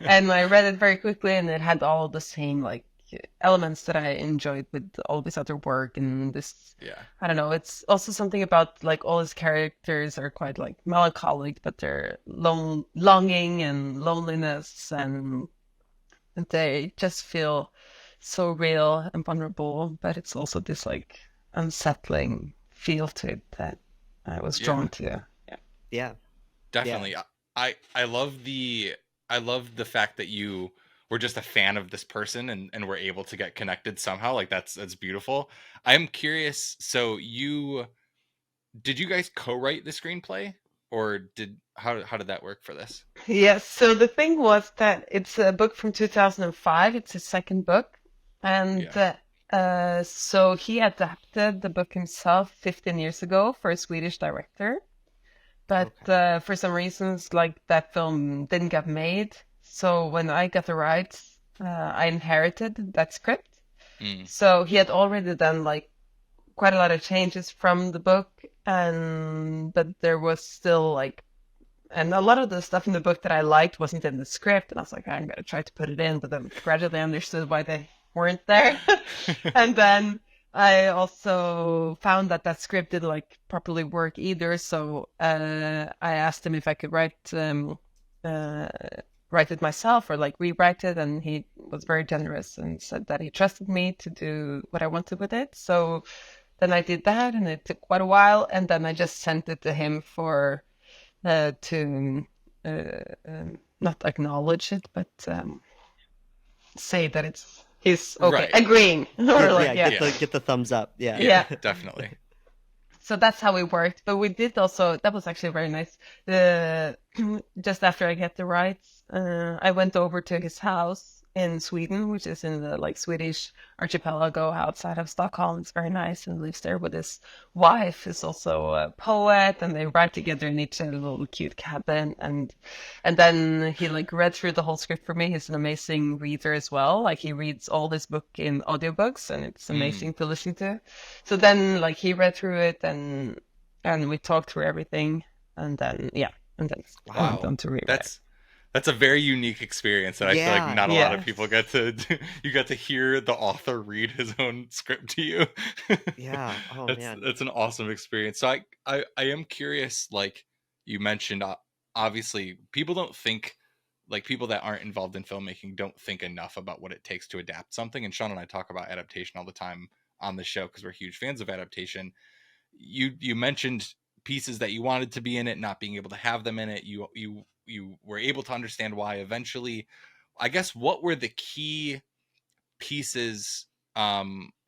[SPEAKER 6] And I read it very quickly, and it had all the same, like, elements that I enjoyed with all this other work. And this, I don't know, it's also something about, like, all his characters are quite, like, melancholic, but they're longing and loneliness, and they just feel so real and vulnerable, but it's also this, like, unsettling feel to it that I was drawn to.
[SPEAKER 3] Yeah,
[SPEAKER 2] definitely. Yeah. I love the fact that you were just a fan of this person and were able to get connected somehow. Like that's beautiful. I'm curious. So did you guys co-write the screenplay, or how did that work for this?
[SPEAKER 6] Yes. So the thing was that it's a book from 2005. It's his second book, and so he adapted the book himself 15 years ago for a Swedish director. But for some reasons, like that film didn't get made. So when I got the rights, I inherited that script. So he had already done like quite a lot of changes from the book, but there was still like, and a lot of the stuff in the book that I liked wasn't in the script. And I was like, I'm going to try to put it in, but then gradually understood why they weren't there. And then I also found that script didn't like properly work either. So I asked him if I could write it myself or like rewrite it, and he was very generous and said that he trusted me to do what I wanted with it. So then I did that, and it took quite a while, and then I just sent it to him for to not acknowledge it, but say that he's okay, agreeing, or like
[SPEAKER 3] get the thumbs up.
[SPEAKER 2] Yeah, definitely.
[SPEAKER 6] So that's how it worked. But we did also, that was actually very nice. Just after I get the rights, I went over to his house in Sweden, which is in the like Swedish archipelago outside of Stockholm. It's very nice, and lives there with his wife, who's also a poet, and they write together in each little cute cabin. And then he like read through the whole script for me. He's an amazing reader as well. Like he reads all this book in audiobooks, and it's amazing to listen to. So then like he read through it, and we talked through everything, and then went on to rewrite.
[SPEAKER 2] That's a very unique experience that I feel like not a lot of people get to do. You got to hear the author read his own script to you.
[SPEAKER 3] Yeah. Oh, man.
[SPEAKER 2] That's an awesome experience. So I am curious, like you mentioned, obviously people don't think, like people that aren't involved in filmmaking don't think enough about what it takes to adapt something. And Sean and I talk about adaptation all the time on the show because we're huge fans of adaptation. You mentioned pieces that you wanted to be in it, not being able to have them in it. You were able to understand why eventually. I guess what were the key pieces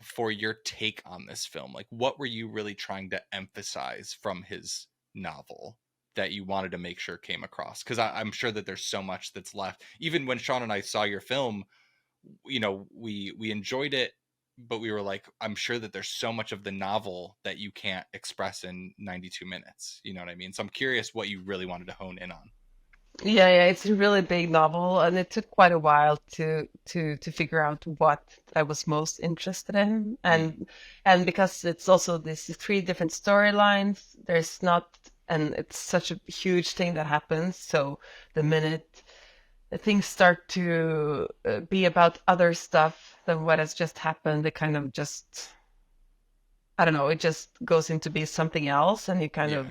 [SPEAKER 2] for your take on this film? Like what were you really trying to emphasize from his novel that you wanted to make sure came across? Because I'm sure that there's so much that's left. Even when Sean and I saw your film, you know, we enjoyed it, but we were like, I'm sure that there's so much of the novel that you can't express in 92 minutes. You know what I mean? So I'm curious what you really wanted to hone in on.
[SPEAKER 6] Yeah, it's a really big novel, and it took quite a while to figure out what I was most interested in, and because it's also these three different storylines, there's not and it's such a huge thing that happens. So the minute things start to be about other stuff than what has just happened, it kind of just, I don't know, it just goes into be something else, and you kind
[SPEAKER 2] Yeah.
[SPEAKER 6] of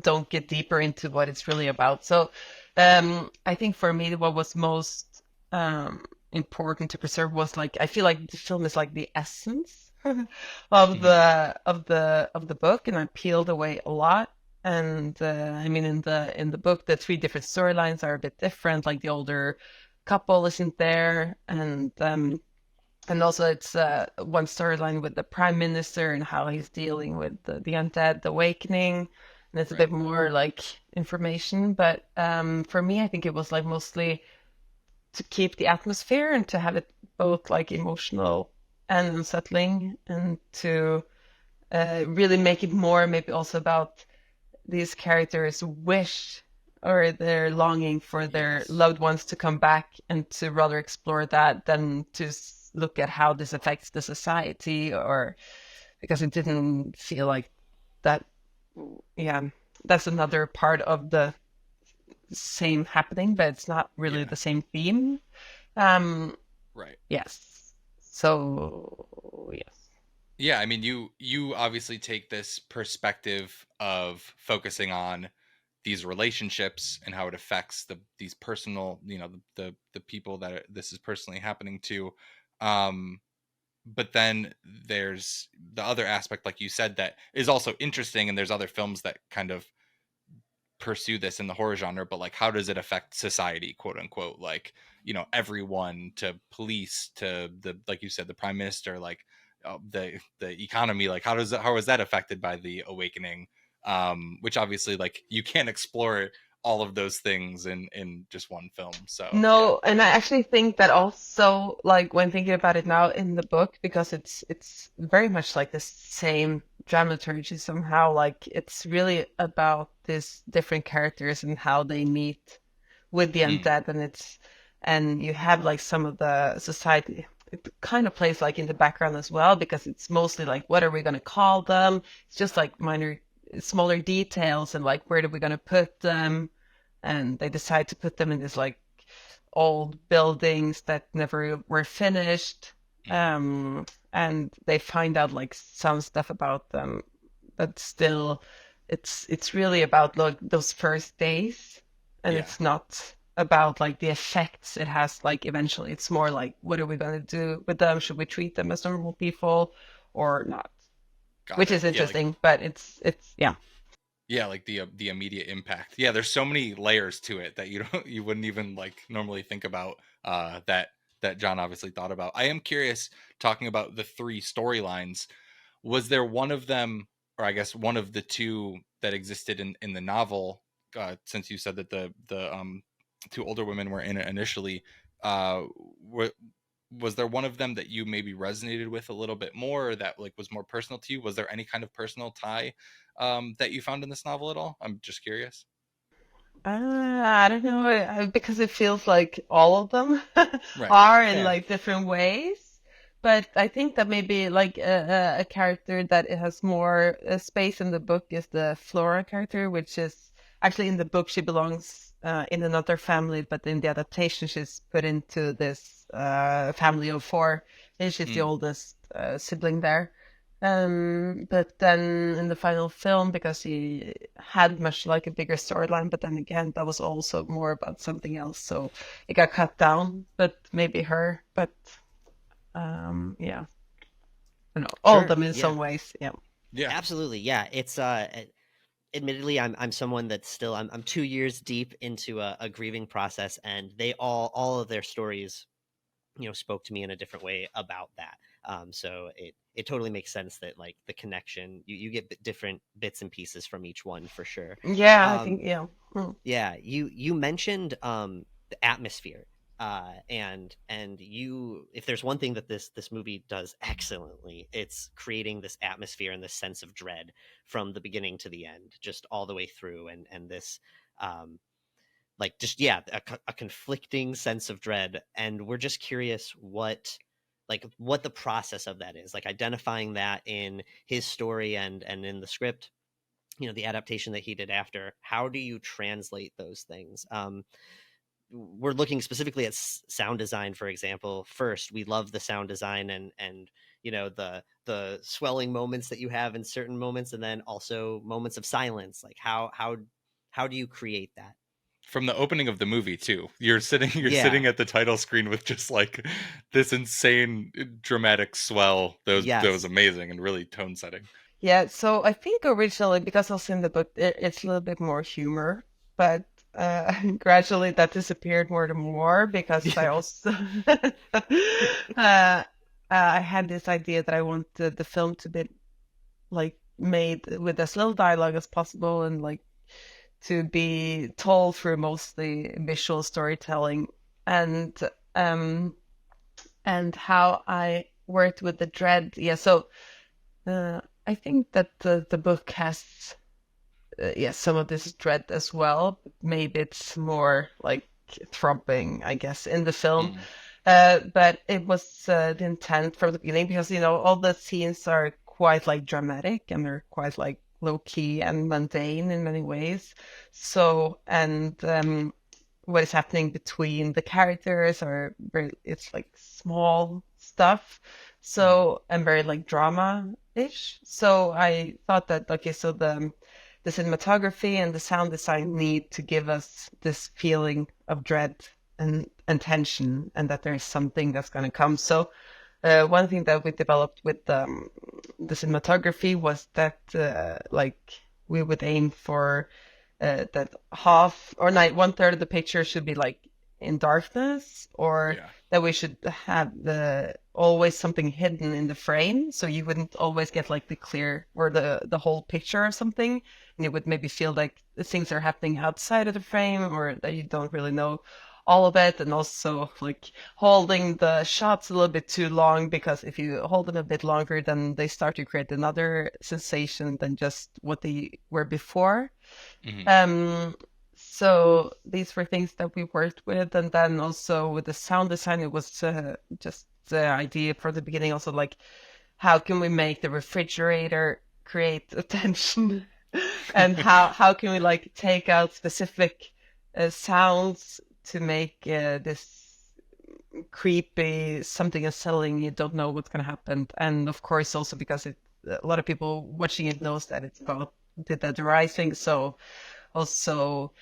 [SPEAKER 6] don't get deeper into what it's really about. So I think for me, what was most important to preserve was like, I feel like the film is like the essence of the book, and I peeled away a lot. And I mean, in the book, the three different storylines are a bit different. Like the older couple isn't there, and also it's one storyline with the prime minister and how he's dealing with the undead awakening. And it's a bit more like information. But for me, I think it was like mostly to keep the atmosphere and to have it both like emotional and unsettling, and to really make it more maybe also about these characters' wish or their longing for their loved ones to come back, and to rather explore that than to look at how this affects the society, or because it didn't feel like that. Yeah, that's another part of the same happening, but it's not really the same theme.
[SPEAKER 2] Right.
[SPEAKER 6] Yes. So yes.
[SPEAKER 2] Yeah, I mean, you obviously take this perspective of focusing on these relationships and how it affects these personal, the people that this is personally happening to. But then there's the other aspect, like you said, that is also interesting, and there's other films that kind of pursue this in the horror genre, but like, how does it affect society, quote unquote? Like, everyone, to police, to like you said, the prime minister, like the economy, like how is that affected by the awakening? Which obviously, like, you can't explore all of those things in just one film. So
[SPEAKER 6] No, and I actually think that also, like when thinking about it now in the book, because it's very much like the same dramaturgy somehow. Like it's really about these different characters and how they meet with the undead, and you have like some of the society. It kind of plays like in the background as well, because it's mostly like, what are we going to call them? It's just like minor, smaller details, and like, where are we going to put them? And they decide to put them in this like old buildings that never were finished. And they find out like some stuff about them, but still, it's really about like those first days, and it's not about like the effects it has. Like eventually, it's more like, what are we going to do with them? Should we treat them as normal people or not? Which is interesting, but it's yeah.
[SPEAKER 2] Yeah, like the immediate impact. Yeah, there's so many layers to it that you wouldn't even like normally think about, that John obviously thought about. I am curious, talking about the three storylines, was there one of them, or I guess one of the two that existed in the novel, since you said that the two older women were in it initially, was there one of them that you maybe resonated with a little bit more, or that like was more personal to you? Was there any kind of personal tie that you found in this novel at all? I'm just curious.
[SPEAKER 6] I don't know, because it feels like all of them
[SPEAKER 2] Right.
[SPEAKER 6] are in
[SPEAKER 3] Fair.
[SPEAKER 6] like different ways. But I think that maybe like a character that it has more space in the book is the Flora character, which is actually in the book she belongs in another family, but in the adaptation she's put into this family of four, and she's the oldest sibling there. But then in the final film, because he had much like a bigger storyline, but then again, that was also more about something else, so it got cut down. But maybe her, but yeah, I don't know, all of
[SPEAKER 3] Sure,
[SPEAKER 6] them in
[SPEAKER 3] yeah.
[SPEAKER 6] some ways, yeah.
[SPEAKER 2] Yeah.
[SPEAKER 3] Absolutely, yeah. It's admittedly, I'm someone that's still I'm 2 years deep into a grieving process, and they all of their stories, spoke to me in a different way about that. So it totally makes sense that like the connection, you get different bits and pieces from each one for sure.
[SPEAKER 6] Yeah, I think yeah.
[SPEAKER 3] Yeah, you mentioned the atmosphere, and you, if there's one thing that this movie does excellently, it's creating this atmosphere and this sense of dread from the beginning to the end, just all the way through, and this like just a conflicting sense of dread. And we're just curious what the process of that is, like identifying that in his story and in the script, the adaptation that he did after, how do you translate those things? We're looking specifically at sound design, for example. First, we love the sound design and the swelling moments that you have in certain moments, and then also moments of silence. Like how do you create that?
[SPEAKER 2] From the opening of the movie too, you're sitting
[SPEAKER 3] Yeah.
[SPEAKER 2] at the title screen with just like this insane dramatic swell. That was
[SPEAKER 3] Yes.
[SPEAKER 2] amazing and really tone setting.
[SPEAKER 6] Yeah, so I think originally, because also in the book, it's a little bit more humor, but gradually that disappeared more and more because I also I had this idea that I wanted the film to be like made with as little dialogue as possible and like to be told through mostly visual storytelling, and um and how I worked with the dread. Yeah, so I think that the book has some of this dread as well. Maybe it's more like throbbing, I guess, in the film. But it was the intent from the beginning because all the scenes are quite like dramatic and they're quite like low key and mundane in many ways. So and what is happening between the characters are very, it's like small stuff. So and very like drama-ish. So I thought that okay, so the cinematography and the sound design need to give us this feeling of dread and tension, and that there is something that's going to come. So one thing that we developed with the cinematography was that like we would aim for that half or not 1/3 of the picture should be like in darkness, or that we should have always something hidden in the frame, so you wouldn't always get like the clear or the whole picture or something, and it would maybe feel like the things are happening outside of the frame or that you don't really know all of it. And also like holding the shots a little bit too long, because if you hold them a bit longer then they start to create another sensation than just what they were before. So these were things that we worked with, and then also with the sound design, it was just the idea from the beginning. Also, like, how can we make the refrigerator create attention, and how can we like take out specific sounds to make this creepy something unsettling. You don't know what's gonna happen, and of course also because a lot of people watching it knows that it's about the Dead Rising, so also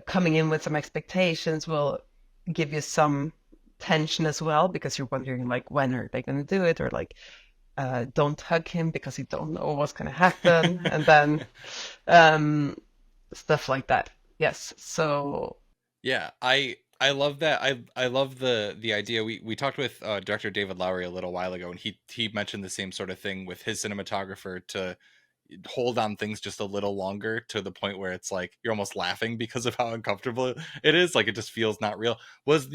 [SPEAKER 6] coming in with some expectations will give you some tension as well, because you're wondering like when are they going to do it, or like don't hug him because you don't know what's going to happen, and then stuff like that. Yes, so
[SPEAKER 2] yeah, I love that. I love the idea. We talked with director David Lowery a little while ago, and he mentioned the same sort of thing with his cinematographer, to hold on things just a little longer, to the point where it's like you're almost laughing because of how uncomfortable it is. Like it just feels not real. Was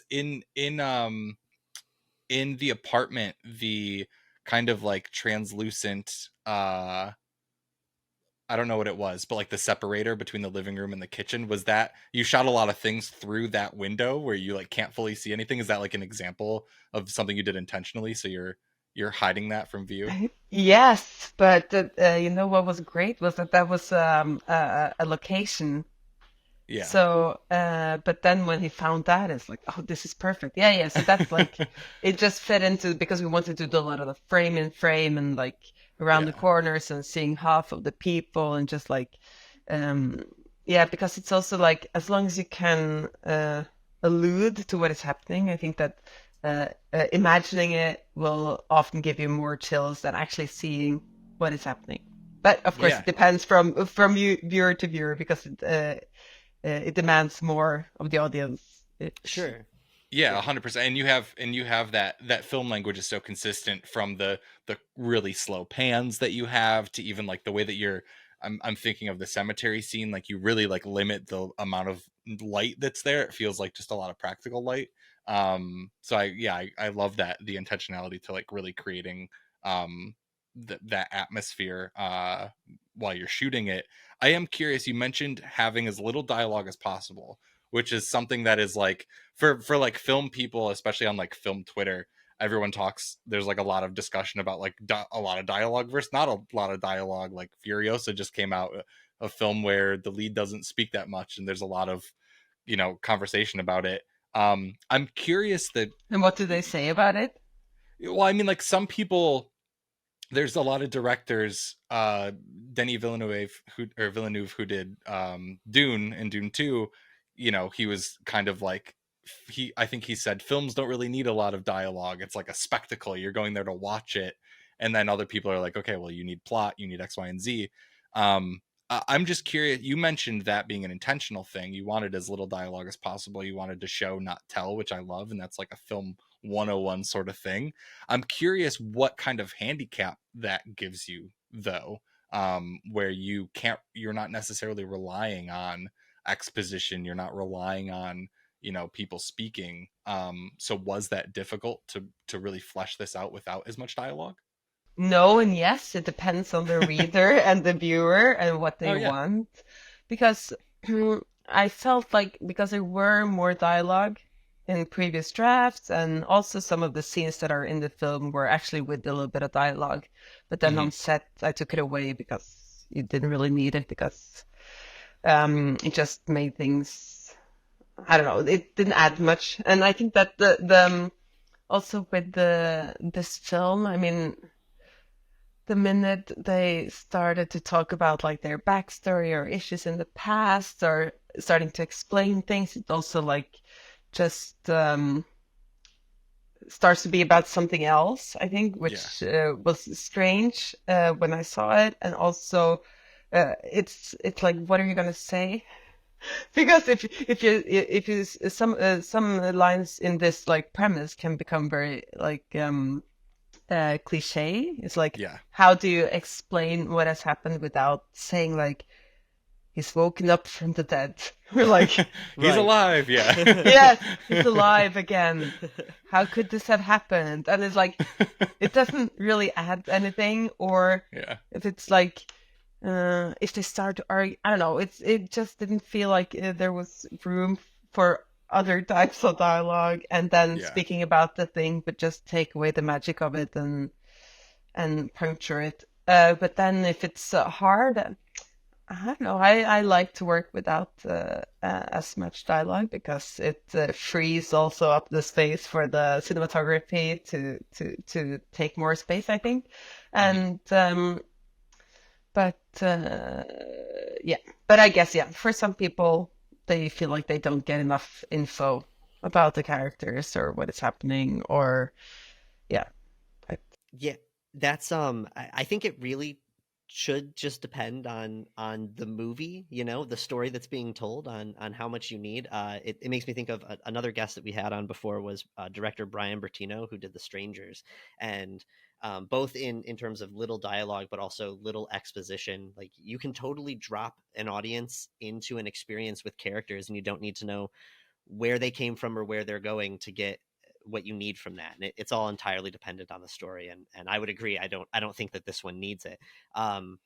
[SPEAKER 2] in the apartment the kind of like translucent I don't know what it was, but like the separator between the living room and the kitchen, was that you shot a lot of things through that window where you like can't fully see anything? Is that like an example of something you did intentionally, so you're hiding that from view?
[SPEAKER 6] yes, but what was great was that was a location.
[SPEAKER 2] Yeah.
[SPEAKER 6] So, but then when he found that, it's like, oh, this is perfect. Yeah, yeah. So that's like, it just fit into, because we wanted to do a lot of the frame in frame and like around the corners and seeing half of the people and just like, yeah, because it's also like, as long as you can allude to what is happening, I think that imagining it will often give you more chills than actually seeing what is happening. But of course, it depends from viewer to viewer, because it demands more of the audience.
[SPEAKER 3] Sure.
[SPEAKER 2] Yeah, 100%. And you have that film language is so consistent, from the really slow pans that you have to even like the way that I'm thinking of the cemetery scene, like you really like limit the amount of light that's there. It feels like just a lot of practical light. So I love that, the intentionality to like really creating that atmosphere while you're shooting it. I am curious, you mentioned having as little dialogue as possible, which is something that is like for like film people, especially on like film Twitter, everyone talks, there's like a lot of discussion about like a lot of dialogue versus not a lot of dialogue. Like Furiosa just came out, a film where the lead doesn't speak that much, and there's a lot of, you know, conversation about it. I'm curious that,
[SPEAKER 6] And what do they say about it?
[SPEAKER 2] well, I mean, like some people, there's a lot of directors, Denis Villeneuve, who did Dune and Dune 2, you know, he was kind of like, I think he said films don't really need a lot of dialogue. It's like a spectacle. You're going there to watch it. And then other people are like, okay, well, you need plot, you need X, Y, and Z. I'm just curious. You mentioned that being an intentional thing. You wanted as little dialogue as possible. You wanted to show, not tell, which I love. And that's like a film 101 sort of thing. I'm curious what kind of handicap that gives you, though, where you're not necessarily relying on exposition. You're not relying on, you know, people speaking. So was that difficult to really flesh this out without as much dialogue?
[SPEAKER 6] No and yes, it depends on the reader and the viewer and what they want. Because I felt like, because there were more dialogue in previous drafts, and also some of the scenes that are in the film were actually with a little bit of dialogue. But then on set, I took it away because you didn't really need it, because it just made things, I don't know, it didn't add much. And I think that the also with this film, I mean, the minute they started to talk about like their backstory or issues in the past, or starting to explain things, it also like just starts to be about something else, I think, which was strange when I saw it. And also it's like, what are you gonna say? Because if you some lines in this like premise can become very like cliche. It's like, how do you explain what has happened without saying like, he's woken up from the dead? We're like,
[SPEAKER 2] he's alive. Yeah.
[SPEAKER 6] Yes, he's alive again. How could this have happened? And it's like, it doesn't really add anything. Or if it's like, if they start to argue, I don't know, it just didn't feel like there was room for other types of dialogue, and then speaking about the thing, but just take away the magic of it and puncture it. But then if it's hard, I don't know, I like to work without as much dialogue, because it frees also up the space for the cinematography to take more space, I think. And but I guess for some people, they feel like they don't get enough info about the characters or what is happening, or
[SPEAKER 3] that's I think it really should just depend on the movie, you know, the story that's being told, on how much you need. It makes me think of another guest that we had on before, was director Brian Bertino, who did The Strangers, and both in terms of little dialogue, but also little exposition. Like, you can totally drop an audience into an experience with characters, and you don't need to know where they came from or where they're going to get what you need from that. And it's all entirely dependent on the story. And I would agree. I don't think that this one needs it. I'm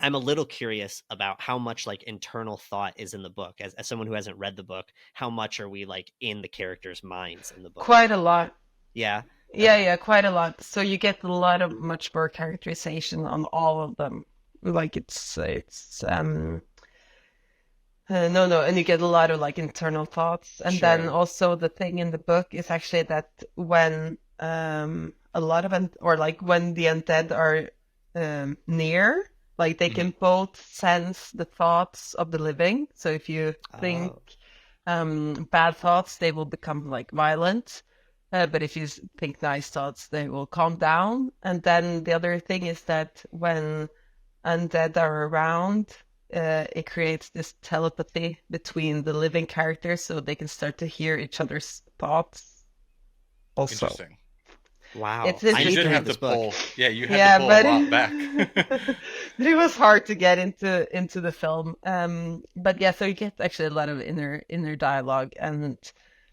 [SPEAKER 3] a little curious about how much like internal thought is in the book. As someone who hasn't read the book, how much are we like in the characters' minds in the book?
[SPEAKER 6] Quite a lot.
[SPEAKER 3] Yeah.
[SPEAKER 6] Yeah, quite a lot. So you get a lot of much more characterization on all of them. Like it's no, and you get a lot of like internal thoughts. And then also the thing in the book is actually that when a lot of when the undead are near, like they can both sense the thoughts of the living. So if you think bad thoughts, they will become like violent. But if you think nice thoughts, they will calm down. And then the other thing is that when undead are around, it creates this telepathy between the living characters, so they can start to hear each other's thoughts. Also,
[SPEAKER 2] interesting.
[SPEAKER 3] Wow,
[SPEAKER 6] it's
[SPEAKER 3] I need
[SPEAKER 2] did
[SPEAKER 3] to
[SPEAKER 2] have
[SPEAKER 3] read this
[SPEAKER 2] to
[SPEAKER 3] book.
[SPEAKER 2] pull. Yeah, you had to pull a lot back.
[SPEAKER 6] It was hard to get into the film. But yeah, so you get actually a lot of inner dialogue, and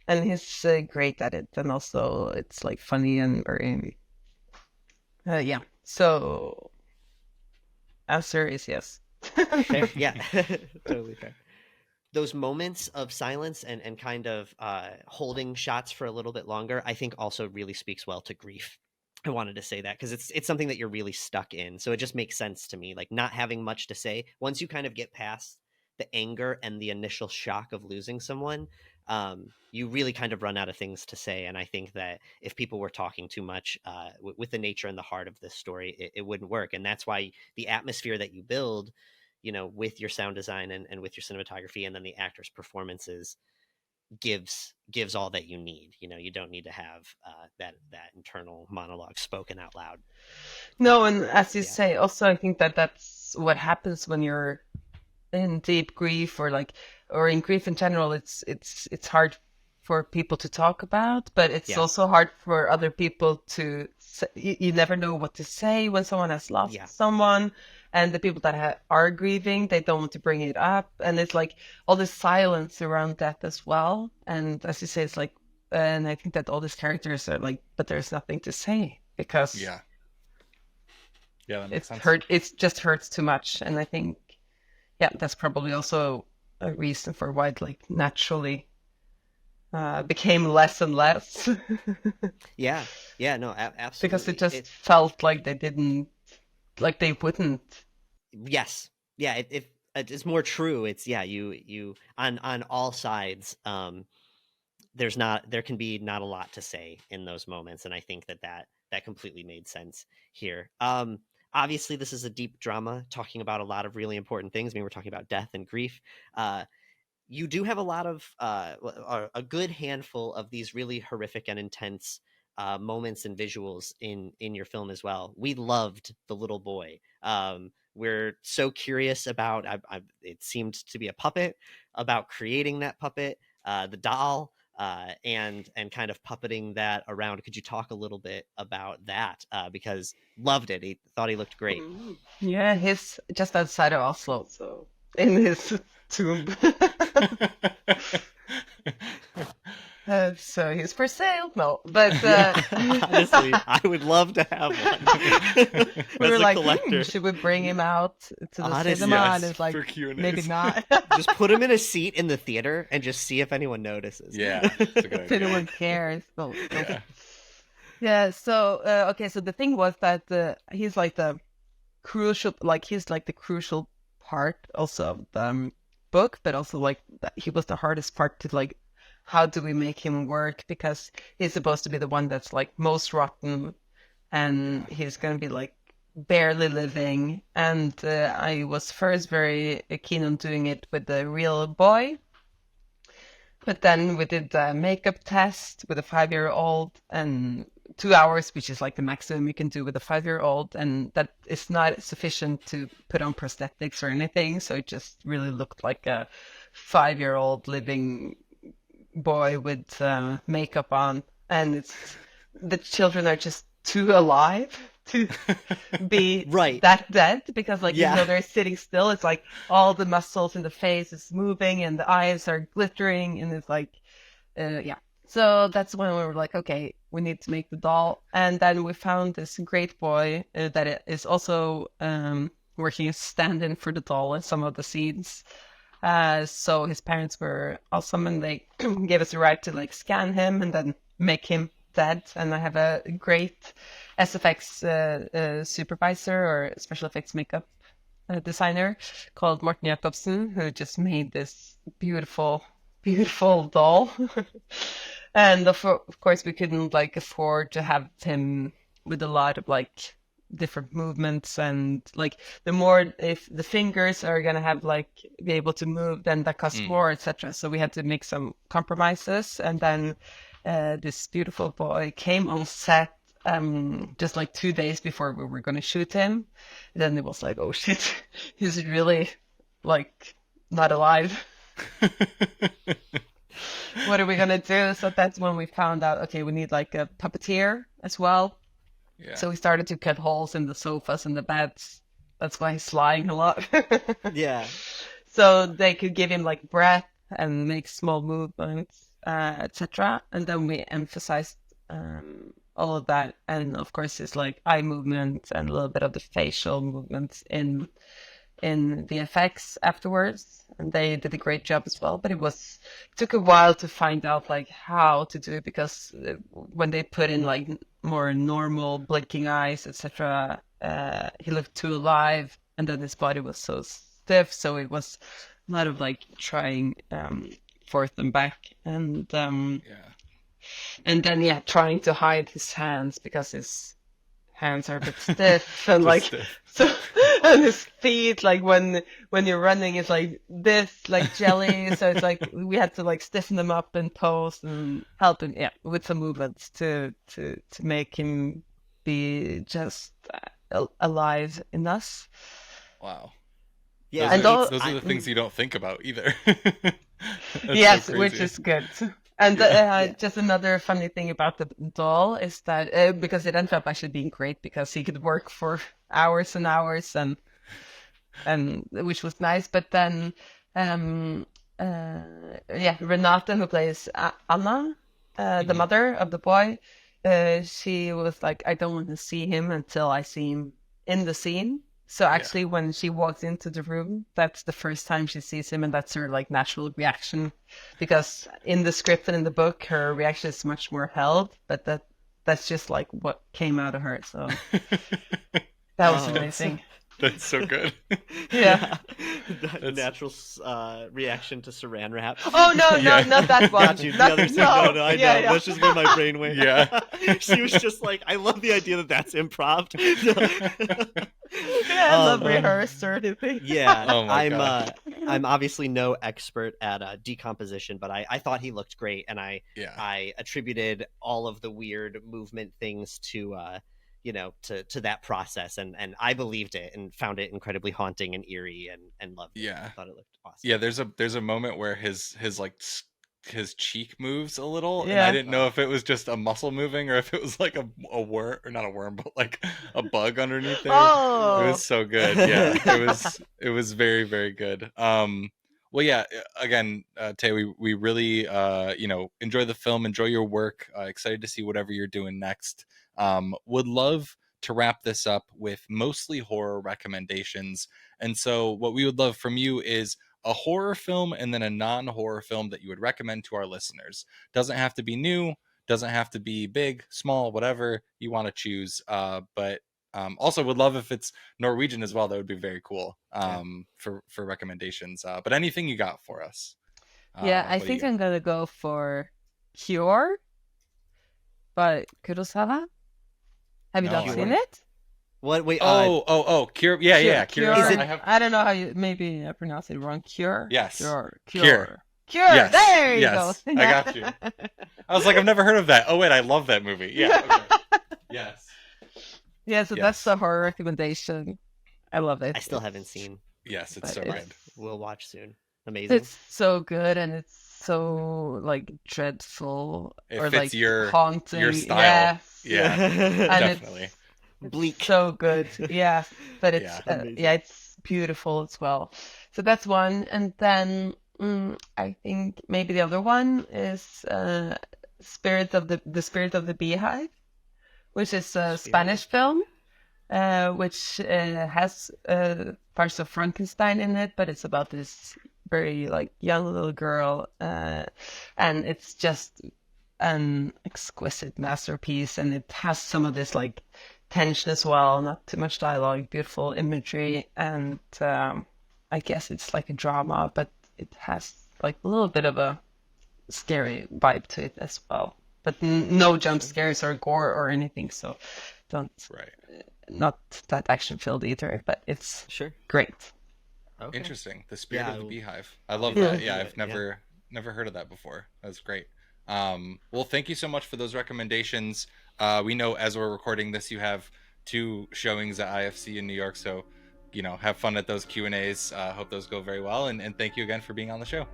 [SPEAKER 6] he's great at it, and also it's like funny and very So answer is yes.
[SPEAKER 3] Fair. Yeah. Totally fair. those moments of silence and kind of holding shots for a little bit longer, I think also really speaks well to grief. I wanted to say that because it's something that you're really stuck in. So it just makes sense to me, like not having much to say. Once you kind of get past the anger and the initial shock of losing someone, you really kind of run out of things to say. And I think that if people were talking too much with the nature and the heart of this story, it wouldn't work. And that's why the atmosphere that you build, with your sound design and with your cinematography and then the actors' performances gives all that you need. You don't need to have that internal monologue spoken out loud.
[SPEAKER 6] No, and as you say, also I think that that's what happens when you're in deep grief or in grief in general. It's hard for people to talk about, but it's also hard for other people to say. You never know what to say when someone has lost someone, and the people that are grieving, they don't want to bring it up, and it's like all this silence around death as well. And as you say, it's like, and I think that all these characters are like, but there's nothing to say because
[SPEAKER 2] that makes sense.
[SPEAKER 6] It just hurts too much. And I think that's probably also a reason for why it like naturally became less and less.
[SPEAKER 3] No, absolutely.
[SPEAKER 6] Because it just felt like they wouldn't.
[SPEAKER 3] Yes. Yeah, it's more true. It's you on all sides. There can be not a lot to say in those moments, and I think that completely made sense here. Obviously, this is a deep drama talking about a lot of really important things. I mean, we're talking about death and grief. You do have a lot of a good handful of these really horrific and intense moments and visuals in your film as well. We loved the little boy. We're so curious about. It seemed to be a puppet. About creating that puppet, the doll. And kind of puppeting that around. Could you talk a little bit about that? Because loved it. He thought he looked great.
[SPEAKER 6] Yeah, he's just outside of Oslo, so in his tomb. So he's for sale. No, but
[SPEAKER 3] honestly, I would love to have one.
[SPEAKER 6] We were like, should we bring him out to the cinema? And it's like, maybe not.
[SPEAKER 3] Just put him in a seat in the theater and just see if anyone notices.
[SPEAKER 2] Yeah, that's a good idea.
[SPEAKER 6] If anyone cares. So, so okay. So the thing was that he's like the crucial part also of the book, but also like he was the hardest part to like. How do we make him work? Because he's supposed to be the one that's like most rotten, and he's going to be like barely living. And I was first very keen on doing it with the real boy. But then we did the makeup test with a 5-year-old, and 2 hours, which is like the maximum you can do with a 5-year-old. And that is not sufficient to put on prosthetics or anything. So it just really looked like a 5-year-old living boy with makeup on, and the children are just too alive to be that dead, because like even though they're sitting still, it's like all the muscles in the face is moving and the eyes are glittering, and it's like so that's when we were like, okay, we need to make the doll. And then we found this great boy that is also working as stand-in for the doll in some of the scenes. So his parents were awesome, and they gave us the right to like scan him and then make him dead. And I have a great SFX supervisor or special effects makeup designer called Morten Jacobsen, who just made this beautiful, beautiful doll. And of course, we couldn't like afford to have him with a lot of like different movements, and like the more if the fingers are gonna have like be able to move, then that costs more, etc. So we had to make some compromises, and then this beautiful boy came on set just like 2 days before we were gonna shoot him. And then it was like, oh shit, he's really like not alive. What are we gonna do? So that's when we found out, okay, we need like a puppeteer as well. Yeah. So we started to cut holes in the sofas and the beds. That's why he's lying a lot.
[SPEAKER 3] Yeah.
[SPEAKER 6] So they could give him like breath and make small movements, etc. And then we emphasized all of that. And of course, it's like eye movements and a little bit of the facial movements in in VFX afterwards, and they did a great job as well. But it took a while to find out like how to do it, because when they put in like more normal blinking eyes, etc., he looked too alive, and then his body was so stiff, so it was a lot of like trying forth and back, and then trying to hide his hands because his hands are a bit stiff, and like
[SPEAKER 2] stiff.
[SPEAKER 6] so, and his feet, like when you're running, it's like this, like jelly. So it's like we had to like stiffen them up in pose and help him, with some movements to make him be just alive in us.
[SPEAKER 2] Wow.
[SPEAKER 3] Yeah,
[SPEAKER 2] those are the things you don't think about either.
[SPEAKER 6] Yes,
[SPEAKER 2] so
[SPEAKER 6] which
[SPEAKER 2] crazy.
[SPEAKER 6] is good. And just another funny thing about the doll is that because it ended up actually being great, because he could work for hours and hours, and which was nice. But then Renata, who plays Anna, the mother of the boy, she was like, I don't want to see him until I see him in the scene. So actually, when she walks into the room, that's the first time she sees him, and that's her like natural reaction. Because in the script and in the book, her reaction is much more held, but that's just like what came out of her. So that was amazing.
[SPEAKER 2] That's so good.
[SPEAKER 6] Yeah.
[SPEAKER 3] Natural reaction to saran wrap.
[SPEAKER 6] Oh no, not that one.
[SPEAKER 3] Got you. The other thing. No, I know.
[SPEAKER 6] Yeah.
[SPEAKER 3] That's just where my brain went.
[SPEAKER 2] Yeah.
[SPEAKER 3] She was just like, I love the idea that that's improv.
[SPEAKER 6] I love rehearsed or anything.
[SPEAKER 3] Yeah.
[SPEAKER 2] Oh my God.
[SPEAKER 3] I'm obviously no expert at decomposition, but I thought he looked great, and I attributed all of the weird movement things to to that process, and I believed it and found it incredibly haunting and eerie, and loved it.
[SPEAKER 2] Yeah.
[SPEAKER 3] I thought it looked awesome.
[SPEAKER 2] Yeah, there's a moment where his cheek moves a little, and
[SPEAKER 6] Yeah.
[SPEAKER 2] I didn't know if it was just a muscle moving or if it was like a worm, or not a worm, but like a bug underneath there.
[SPEAKER 6] Oh.
[SPEAKER 2] It was so good. Yeah, it was very, very good. Well, yeah. Again, Taya, we really enjoy the film, enjoy your work. Excited to see whatever you're doing next. Would love to wrap this up with mostly horror recommendations. And so what we would love from you is a horror film and then a non-horror film that you would recommend to our listeners. Doesn't have to be new, doesn't have to be big, small, whatever you want to choose. But also would love if it's Norwegian as well. That would be very cool for recommendations. But anything you got for us?
[SPEAKER 6] I think I'm gonna go for Cure by Kurosawa. Have you not seen it?
[SPEAKER 3] What? Wait.
[SPEAKER 2] Cure. Yeah.
[SPEAKER 6] Cure.
[SPEAKER 2] Cure.
[SPEAKER 6] I don't know how maybe I pronounce it wrong. Cure.
[SPEAKER 2] Yes.
[SPEAKER 6] Cure.
[SPEAKER 2] Yes.
[SPEAKER 6] There you go.
[SPEAKER 2] I got you. I was like, I've never heard of that. Oh wait, I love that movie. Yeah. Okay. Yes.
[SPEAKER 6] Yeah. So that's a horror recommendation. I love it.
[SPEAKER 3] I still haven't seen.
[SPEAKER 2] Yes, it's so good.
[SPEAKER 3] We'll watch soon. Amazing.
[SPEAKER 6] It's so good, and it's so like dreadful, or
[SPEAKER 2] fits
[SPEAKER 6] like
[SPEAKER 2] your
[SPEAKER 6] haunting.
[SPEAKER 2] your style.
[SPEAKER 6] Yes.
[SPEAKER 2] Yeah.
[SPEAKER 6] And
[SPEAKER 2] Definitely.
[SPEAKER 6] It's
[SPEAKER 3] bleak.
[SPEAKER 6] So good. Yeah. But it's
[SPEAKER 3] Yeah.
[SPEAKER 6] it's beautiful as well. So that's one, and then I think maybe the other one is Spirit of the Beehive, which is a Spanish film, which has parts of Frankenstein in it, but it's about this very like young little girl, and it's just an exquisite masterpiece, and it has some of this like tension as well, not too much dialogue, beautiful imagery, and I guess it's like a drama, but it has like a little bit of a scary vibe to it as well, but no jump scares or gore or anything, so not that action filled either, but it's great.
[SPEAKER 3] Okay.
[SPEAKER 2] Interesting. The Spirit of the Beehive. I love that. Yeah, I've never heard of that before. That's great. Well, thank you so much for those recommendations. We know as we're recording this, you have 2 showings at IFC in New York, so have fun at those Q&As. Hope those go very well, and thank you again for being on the show.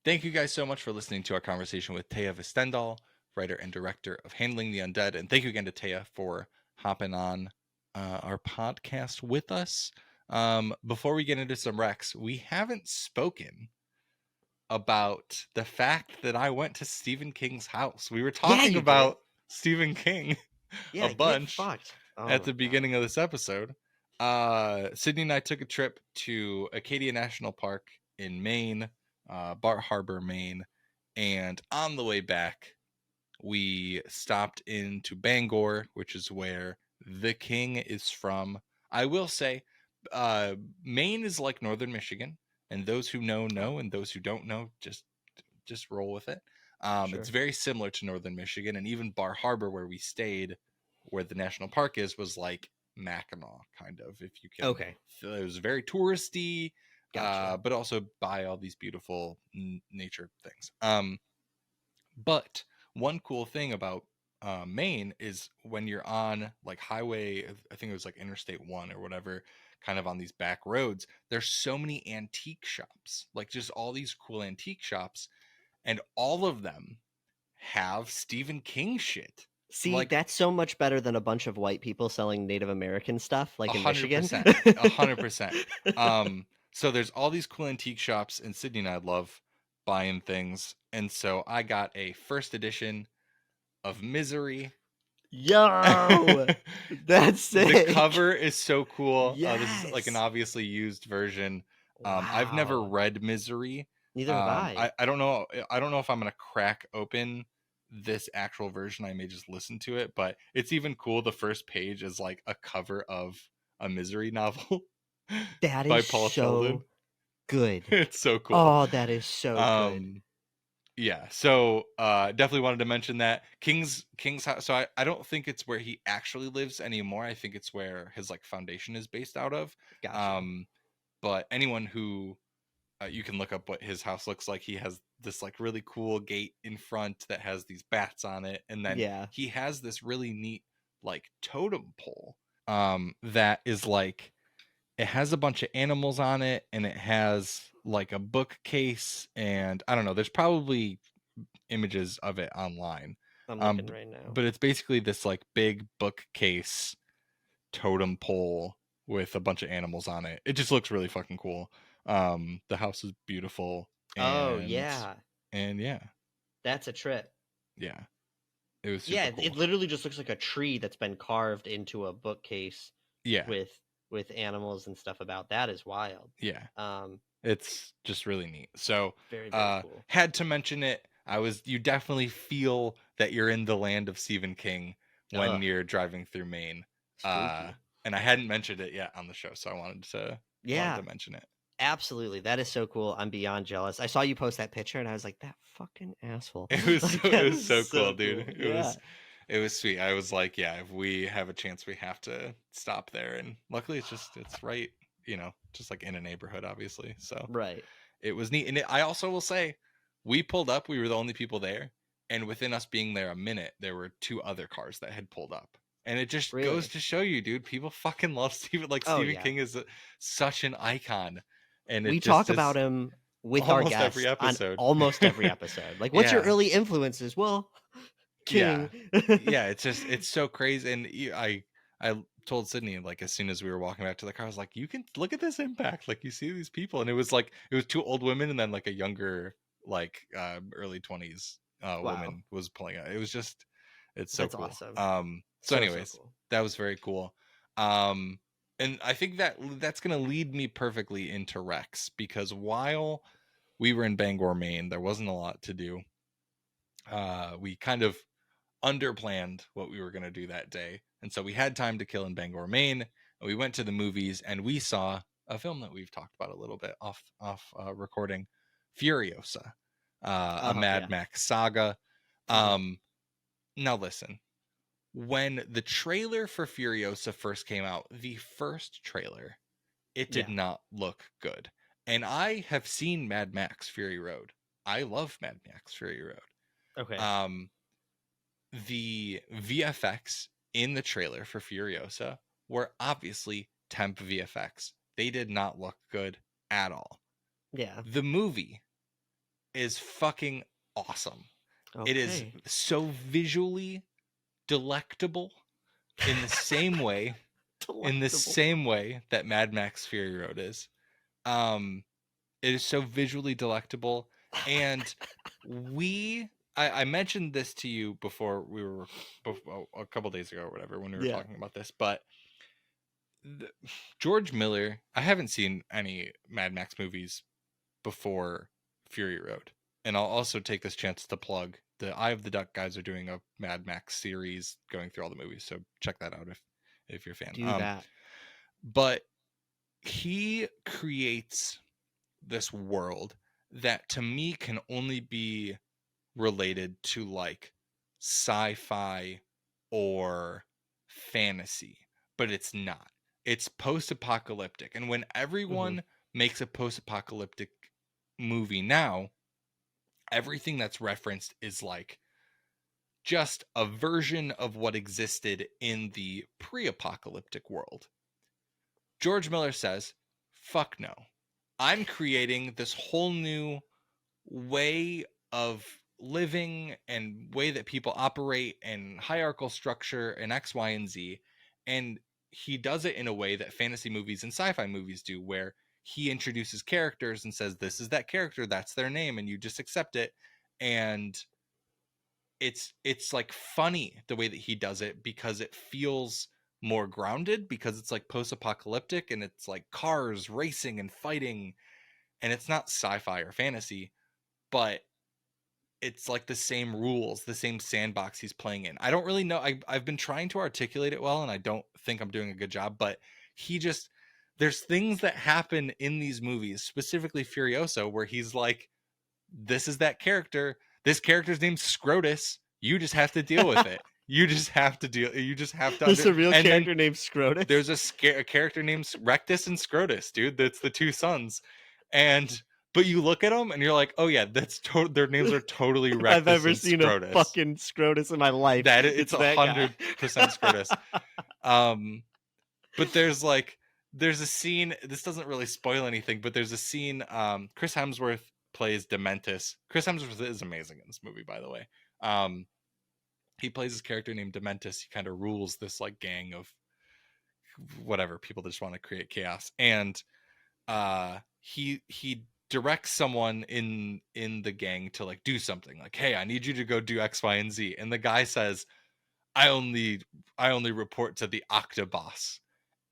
[SPEAKER 2] Thank you guys so much for listening to our conversation with Taya Westerdahl, writer and director of Handling the Undead. And thank you again to Taya for hopping on our podcast with us. Before we get into some recs, we haven't spoken about the fact that I went to Stephen King's house. We were
[SPEAKER 3] Yeah,
[SPEAKER 2] talking
[SPEAKER 3] you
[SPEAKER 2] about Stephen King
[SPEAKER 3] Yeah,
[SPEAKER 2] a bunch
[SPEAKER 3] get fucked. Oh
[SPEAKER 2] at
[SPEAKER 3] my
[SPEAKER 2] the
[SPEAKER 3] God.
[SPEAKER 2] beginning of this episode. Sydney and I took a trip to Acadia National Park in Maine, Bar Harbor, Maine, and on the way back, we stopped into Bangor, which is where the King is from. I will say, Maine is like northern Michigan, and those who know, and those who don't know, just roll with it.
[SPEAKER 3] Sure.
[SPEAKER 2] It's very similar to northern Michigan, and even Bar Harbor, where we stayed, where the national park is, was like Mackinac, kind of. If you can,
[SPEAKER 3] Okay.
[SPEAKER 2] it was very touristy,
[SPEAKER 3] Gotcha.
[SPEAKER 2] but also by all these beautiful nature things. But one cool thing about Maine is when you're on like highway, I think it was like Interstate 1 or whatever, kind of on these back roads, there's so many antique shops, like just all these cool antique shops, and all of them have Stephen King shit.
[SPEAKER 3] See,
[SPEAKER 2] Like
[SPEAKER 3] that's so much better than a bunch of white people selling Native American stuff, like in Michigan.
[SPEAKER 2] 100%. So there's all these cool antique shops, and Sydney and I love buying things, and so I got a first edition of Misery.
[SPEAKER 3] Yo, that's
[SPEAKER 2] The
[SPEAKER 3] sick.
[SPEAKER 2] cover is so cool. This is like an
[SPEAKER 3] Yes.
[SPEAKER 2] obviously used version. I've never
[SPEAKER 3] Wow.
[SPEAKER 2] read Misery.
[SPEAKER 3] Neither have I.
[SPEAKER 2] I don't know. I don't know if I'm gonna crack open this actual version. I may just listen to it, but it's even cool. The first page is like a cover of a Misery novel
[SPEAKER 3] That
[SPEAKER 2] by
[SPEAKER 3] is
[SPEAKER 2] Paul Sheldon.
[SPEAKER 3] so good.
[SPEAKER 2] It's so cool.
[SPEAKER 3] Oh, that is so good.
[SPEAKER 2] Yeah, so definitely wanted to mention that King's house. So I don't think it's where he actually lives anymore. I think it's where his like foundation is based out of.
[SPEAKER 3] Gotcha.
[SPEAKER 2] But anyone who you can look up what his house looks like. He has this like really cool gate in front that has these bats on it, and then
[SPEAKER 3] Yeah.
[SPEAKER 2] he has this really neat like totem pole that is like, it has a bunch of animals on it, and it has like a bookcase, and I don't know, there's probably images of it online.
[SPEAKER 3] I'm looking right now.
[SPEAKER 2] But it's basically this like big bookcase totem pole with a bunch of animals on it. It just looks really fucking cool. The house is beautiful.
[SPEAKER 3] Oh,
[SPEAKER 2] And,
[SPEAKER 3] yeah.
[SPEAKER 2] And yeah.
[SPEAKER 3] That's a trip.
[SPEAKER 2] Yeah. It was super
[SPEAKER 3] Yeah,
[SPEAKER 2] cool.
[SPEAKER 3] it literally just looks like a tree that's been carved into a bookcase.
[SPEAKER 2] Yeah.
[SPEAKER 3] With animals and stuff about. That is wild.
[SPEAKER 2] Yeah. It's just really neat. So
[SPEAKER 3] very, very cool.
[SPEAKER 2] Had to mention it. You definitely feel that you're in the land of Stephen King when you're driving through Maine.
[SPEAKER 3] Spooky.
[SPEAKER 2] And I hadn't mentioned it yet on the show, so I wanted to mention it.
[SPEAKER 3] Absolutely. That is so cool. I'm beyond jealous. I saw you post that picture and I was like, that fucking asshole.
[SPEAKER 2] It was
[SPEAKER 3] Like,
[SPEAKER 2] it was so cool, dude.
[SPEAKER 3] Cool.
[SPEAKER 2] It was sweet. I was like, yeah, if we have a chance, we have to stop there. And luckily it's right, just like in a neighborhood, obviously. So
[SPEAKER 3] right.
[SPEAKER 2] It was neat. And I also will say, we pulled up, we were the only people there. And within us being there a minute, there were 2 other cars that had pulled up. And it just goes to show you, dude, people fucking love Stephen. Like, Stephen King is such an icon. And
[SPEAKER 3] we talk about him with our guests on almost every episode. Like, what's your early influences? Well, King.
[SPEAKER 2] Yeah, it's so crazy. And I told Sydney, like, as soon as we were walking back to the car, I was like, you can look at this impact. Like, you see these people. And it was 2 old women and then like a younger, like early 20s woman was pulling out. It was just, it's so cool.
[SPEAKER 3] Awesome.
[SPEAKER 2] So anyways, so cool. That was very cool. And I think that's going to lead me perfectly into Rex, because while we were in Bangor, Maine, there wasn't a lot to do. We kind of underplanned what we were going to do that day. And so we had time to kill in Bangor, Maine. And we went to the movies and we saw a film that we've talked about a little bit off recording, Furiosa, a Mad Max saga. Now listen. When the trailer for Furiosa first came out, the first trailer, it did not look good. And I have seen Mad Max Fury Road. I love Mad Max Fury Road.
[SPEAKER 3] Okay.
[SPEAKER 2] The VFX in the trailer for Furiosa were obviously temp VFX. They did not look good at all.
[SPEAKER 3] Yeah.
[SPEAKER 2] The movie is fucking awesome. Okay. It is so visually delectable in the same way that Mad Max Fury Road is. It is so visually delectable, And I mentioned this to you before a couple days ago or whatever when we were talking about this, but George Miller, I haven't seen any Mad Max movies before Fury Road. And I'll also take this chance to plug the Eye of the Duck guys are doing a Mad Max series going through all the movies. So check that out if you're a fan.
[SPEAKER 3] Do that.
[SPEAKER 2] But he creates this world that to me can only be related to like sci-fi or fantasy, but it's not. It's post-apocalyptic. And when everyone makes a post-apocalyptic movie now, everything that's referenced is like just a version of what existed in the pre-apocalyptic world. George Miller says, fuck no. I'm creating this whole new way of living and way that people operate and hierarchical structure and X, Y, and Z. And he does it in a way that fantasy movies and sci-fi movies do, where he introduces characters and says, this is that character, that's their name, and you just accept it. And it's like funny the way that he does it, because it feels more grounded, because it's like post-apocalyptic and it's like cars racing and fighting, and it's not sci-fi or fantasy, but it's like the same rules, the same sandbox he's playing in. I don't really know. I've been trying to articulate it well, and I don't think I'm doing a good job, but there's things that happen in these movies, specifically Furiosa, where he's like, this is that character. This character's named Scrotus. You just have to deal with it. You just have to.
[SPEAKER 3] There's a real character named Scrotus.
[SPEAKER 2] There's a character named Rectus and Scrotus, dude. That's the two sons. But you look at them and you're like, oh yeah, their names are totally Rectus.
[SPEAKER 3] I've ever
[SPEAKER 2] and
[SPEAKER 3] seen
[SPEAKER 2] Scrotus.
[SPEAKER 3] a fucking Scrotus in my life.
[SPEAKER 2] It's
[SPEAKER 3] that
[SPEAKER 2] 100% Scrotus. But there's a scene. This doesn't really spoil anything, but there's a scene. Chris Hemsworth plays Dementus. Chris Hemsworth is amazing in this movie, by the way. He plays his character named Dementus. He kind of rules this like gang of whatever people that just want to create chaos, and he directs someone in the gang to like do something, like, hey, I need you to go do X, Y, and Z, and the guy says, I only report to the Octoboss.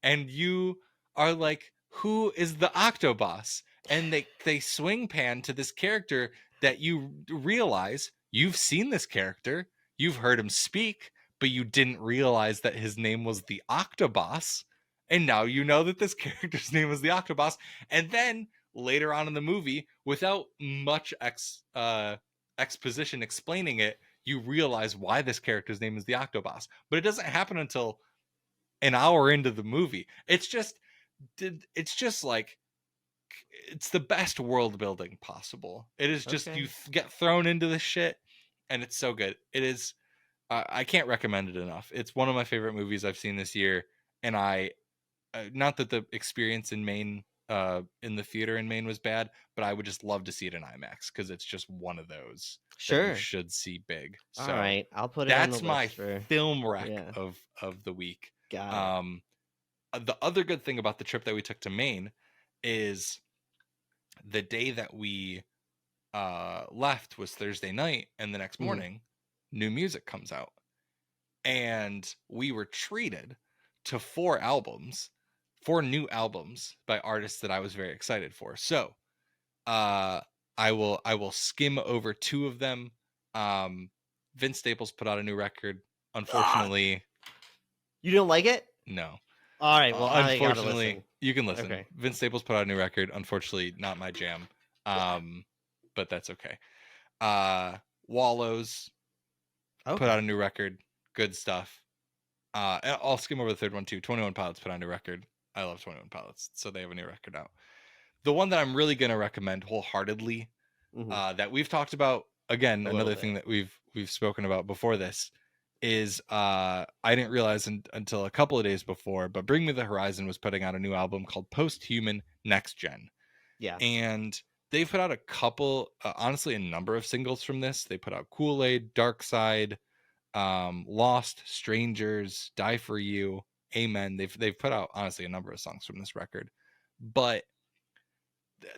[SPEAKER 2] And you are like, who is the Octoboss? And they swing pan to this character that you realize you've seen this character, you've heard him speak, but you didn't realize that his name was the Octoboss. And now you know that this character's name is the Octoboss. And then later on in the movie, without much exposition explaining it, you realize why this character's name is the Octoboss. But it doesn't happen until an hour into the movie. It's just like, it's the best world building possible. It is just, you get thrown into this shit, and it's so good. It is, I can't recommend it enough. It's one of my favorite movies I've seen this year, and not that the experience in Maine, in the theater in Maine was bad, but I would just love to see it in IMAX, because it's just one of those that you should see big. So
[SPEAKER 3] all right, I'll put it on the list.
[SPEAKER 2] That's my film rec of the week.
[SPEAKER 3] Got it.
[SPEAKER 2] The other good thing about the trip that we took to Maine is the day that we left was Thursday night, and the next morning new music comes out, and we were treated to 4 new albums by artists that I was very excited for. So I will skim over 2 of them. Vince Staples put out a new record. Unfortunately,
[SPEAKER 3] you don't like it?
[SPEAKER 2] No.
[SPEAKER 3] All right. Well,
[SPEAKER 2] unfortunately, you can listen.
[SPEAKER 3] Okay.
[SPEAKER 2] Vince Staples put out a new record. Unfortunately, not my jam. But that's okay. Wallows put out a new record. Good stuff. I'll skim over the third one too. 21 Pilots put out a new record. I love 21 Pilots, so they have a new record out. The one that I'm really going to recommend wholeheartedly, that we've talked about, again, another thing that we've spoken about before this, is I didn't realize until a couple of days before, but Bring Me the Horizon was putting out a new album called Post-Human Next Gen.
[SPEAKER 3] Yeah.
[SPEAKER 2] And they've put out a couple, honestly, a number of singles from this. They put out Kool-Aid, Dark Side, Lost, Strangers, Die For You, Amen. They've put out, honestly, a number of songs from this record. But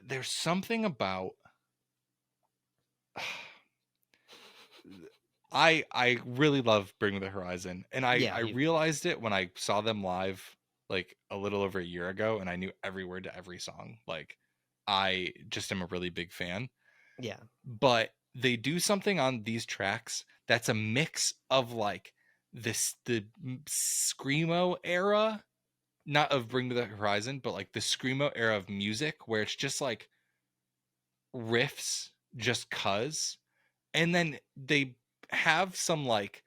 [SPEAKER 2] there's something about I really love Bring Me the Horizon, and I
[SPEAKER 3] Yeah,
[SPEAKER 2] realized it when I saw them live like a little over a year ago, and I knew every word to every song. Like, I just am a really big fan.
[SPEAKER 3] yeah.
[SPEAKER 2] But they do something on these tracks that's a mix of like the screamo era, not of Bring Me the Horizon, but like the screamo era of music, where it's just like riffs just cuz, and then they have some like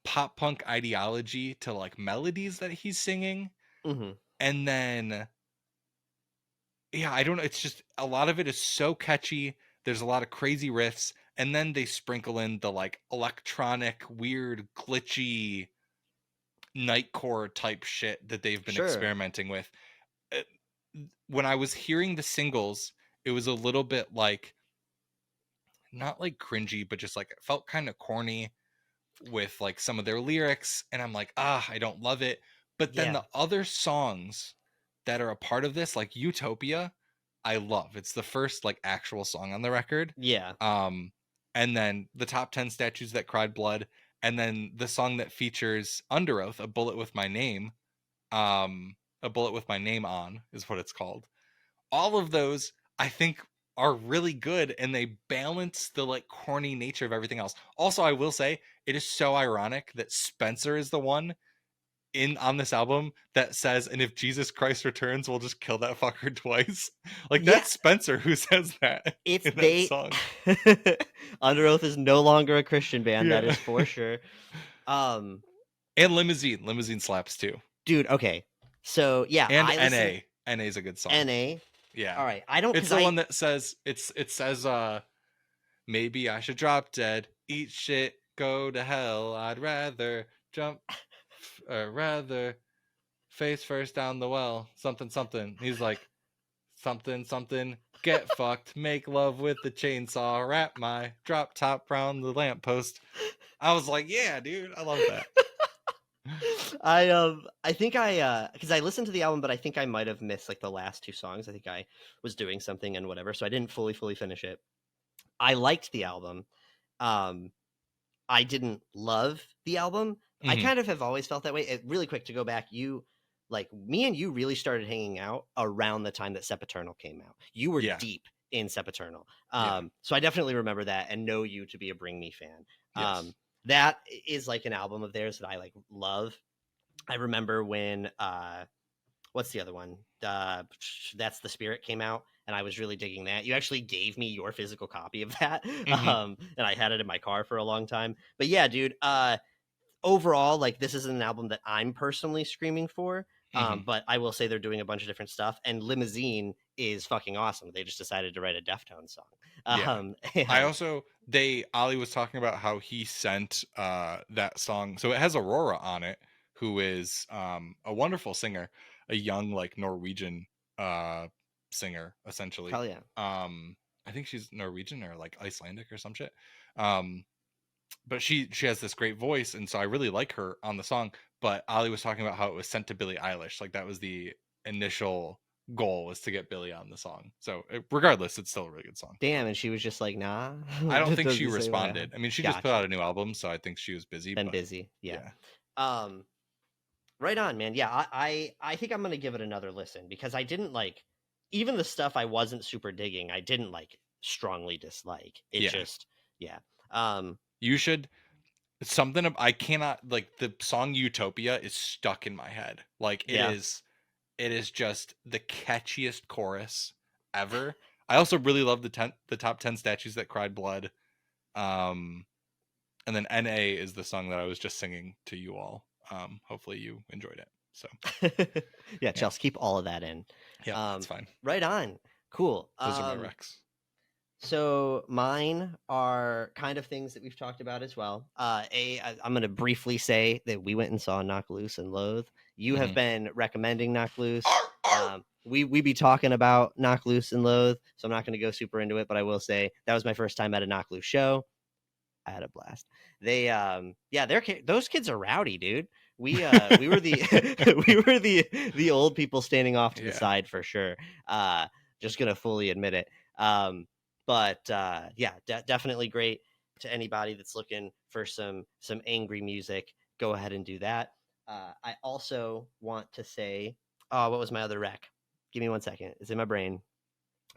[SPEAKER 2] pop punk ideology to like melodies that he's singing,
[SPEAKER 3] Mm-hmm.
[SPEAKER 2] and then yeah, I don't know, it's just a lot of it is so catchy. There's a lot of crazy riffs, and then they sprinkle in the like electronic, weird, glitchy nightcore type shit that they've been
[SPEAKER 3] Sure.
[SPEAKER 2] experimenting with. Uh, When I was hearing the singles, it was a little bit like, not like cringy, but just like it felt kind of corny with like some of their lyrics, and I'm like, I don't love it. But then
[SPEAKER 3] Yeah.
[SPEAKER 2] the other songs that are a part of this, like Utopia, I love. It's the first like actual song on the record.
[SPEAKER 3] Yeah.
[SPEAKER 2] And then the Top 10 Statues That Cried Blood, and then the song that features Under Oath, A Bullet With My Name, A Bullet With My Name On is what it's called. All of those, I think, are really good, and they balance the like corny nature of everything else. Also, I will say it is so ironic that Spencer is the one on this album that says, "And if Jesus Christ returns, we'll just kill that fucker twice." Like,
[SPEAKER 3] Yeah.
[SPEAKER 2] that's Spencer who says that
[SPEAKER 3] It's
[SPEAKER 2] in
[SPEAKER 3] they.
[SPEAKER 2] that song.
[SPEAKER 3] Under Oath is no longer a Christian band. That
[SPEAKER 2] Yeah.
[SPEAKER 3] is for sure.
[SPEAKER 2] And Limousine slaps too.
[SPEAKER 3] Dude. Okay. So yeah,
[SPEAKER 2] And
[SPEAKER 3] I listen.
[SPEAKER 2] NA is a good song.
[SPEAKER 3] NA.
[SPEAKER 2] Yeah.
[SPEAKER 3] All right. I don't.
[SPEAKER 2] It's the one that says it says maybe I should drop dead, eat shit, go to hell. I'd rather jump, or rather face first down the well. Something something. He's like, something something. Get fucked, make love with the chainsaw, wrap my drop top round the lamppost. I was like, yeah, dude, I love that.
[SPEAKER 3] I think because I listened to the album, but I think I might have missed like the last two songs. I think I was doing something and whatever, so I didn't fully finish it. I liked the album. I didn't love the album. I
[SPEAKER 2] Mhm.
[SPEAKER 3] kind of have always felt that way. Really quick to go back, me and you really started hanging out around the time that Sempiternal came out. You were
[SPEAKER 2] Yeah.
[SPEAKER 3] deep in Sempiternal.
[SPEAKER 2] Yeah.
[SPEAKER 3] So I definitely remember that and know you to be a Bring Me fan.
[SPEAKER 2] Yes.
[SPEAKER 3] That is like an album of theirs that I like love. I remember when what's the other one? That's the Spirit came out, and I was really digging that. You actually gave me your physical copy of that,
[SPEAKER 2] Mhm.
[SPEAKER 3] and I had it in my car for a long time. But yeah, dude. Overall, like this isn't an album that I'm personally screaming for.
[SPEAKER 2] Mhm.
[SPEAKER 3] But I will say they're doing a bunch of different stuff, and Limousine is fucking awesome. They just decided to write a Deftones song.
[SPEAKER 2] Yeah.
[SPEAKER 3] And-
[SPEAKER 2] I also Ollie was talking about how he sent that song. So it has Aurora on it, who is a wonderful singer, a young like Norwegian singer essentially.
[SPEAKER 3] hell yeah.
[SPEAKER 2] I think she's Norwegian or like Icelandic or some shit. But she has this great voice, and so I really like her on the song. But Ollie was talking about how it was sent to Billie Eilish. Like that was the initial goal, was to get Billie on the song. So regardless, it's still a really good song.
[SPEAKER 3] Damn, and she was just like, nah.
[SPEAKER 2] I don't think
[SPEAKER 3] Doesn't
[SPEAKER 2] she
[SPEAKER 3] say why.
[SPEAKER 2] responded. I mean, she just put
[SPEAKER 3] Gotcha.
[SPEAKER 2] out a new album, so I think she was busy.
[SPEAKER 3] Been
[SPEAKER 2] but
[SPEAKER 3] busy. Yeah. Right on, man. Yeah, I think I'm gonna give it another listen, because I didn't like, even the stuff I wasn't super digging, I didn't like strongly dislike. It
[SPEAKER 2] Yeah.
[SPEAKER 3] just
[SPEAKER 2] You should I cannot, like, the song Utopia is stuck in my head. Like it
[SPEAKER 3] Yeah.
[SPEAKER 2] is just the catchiest chorus ever. I also really love the Top 10 Statues That Cried Blood. And then NA is the song that I was just singing to you all. Hopefully you enjoyed it. So
[SPEAKER 3] yeah, Chelsea, keep all of that in.
[SPEAKER 2] yeah, that's fine.
[SPEAKER 3] Right on. Cool.
[SPEAKER 2] Those are my recs.
[SPEAKER 3] So mine are kind of things that we've talked about as well. I'm going to briefly say that we went and saw Knock Loose and Loathe. You have been recommending Knock Loose. We be talking about Knock Loose and Loathe, so I'm not going to go super into it, but I will say that was my first time at a Knock Loose show. I had a blast. They those kids are rowdy, dude. We were the old people standing off to the side for sure. Just gonna fully admit it. But yeah, definitely great. To anybody that's looking for some angry music, go ahead and do that. I also want to say, what was my other rec? Give me 1 second. It's in my brain.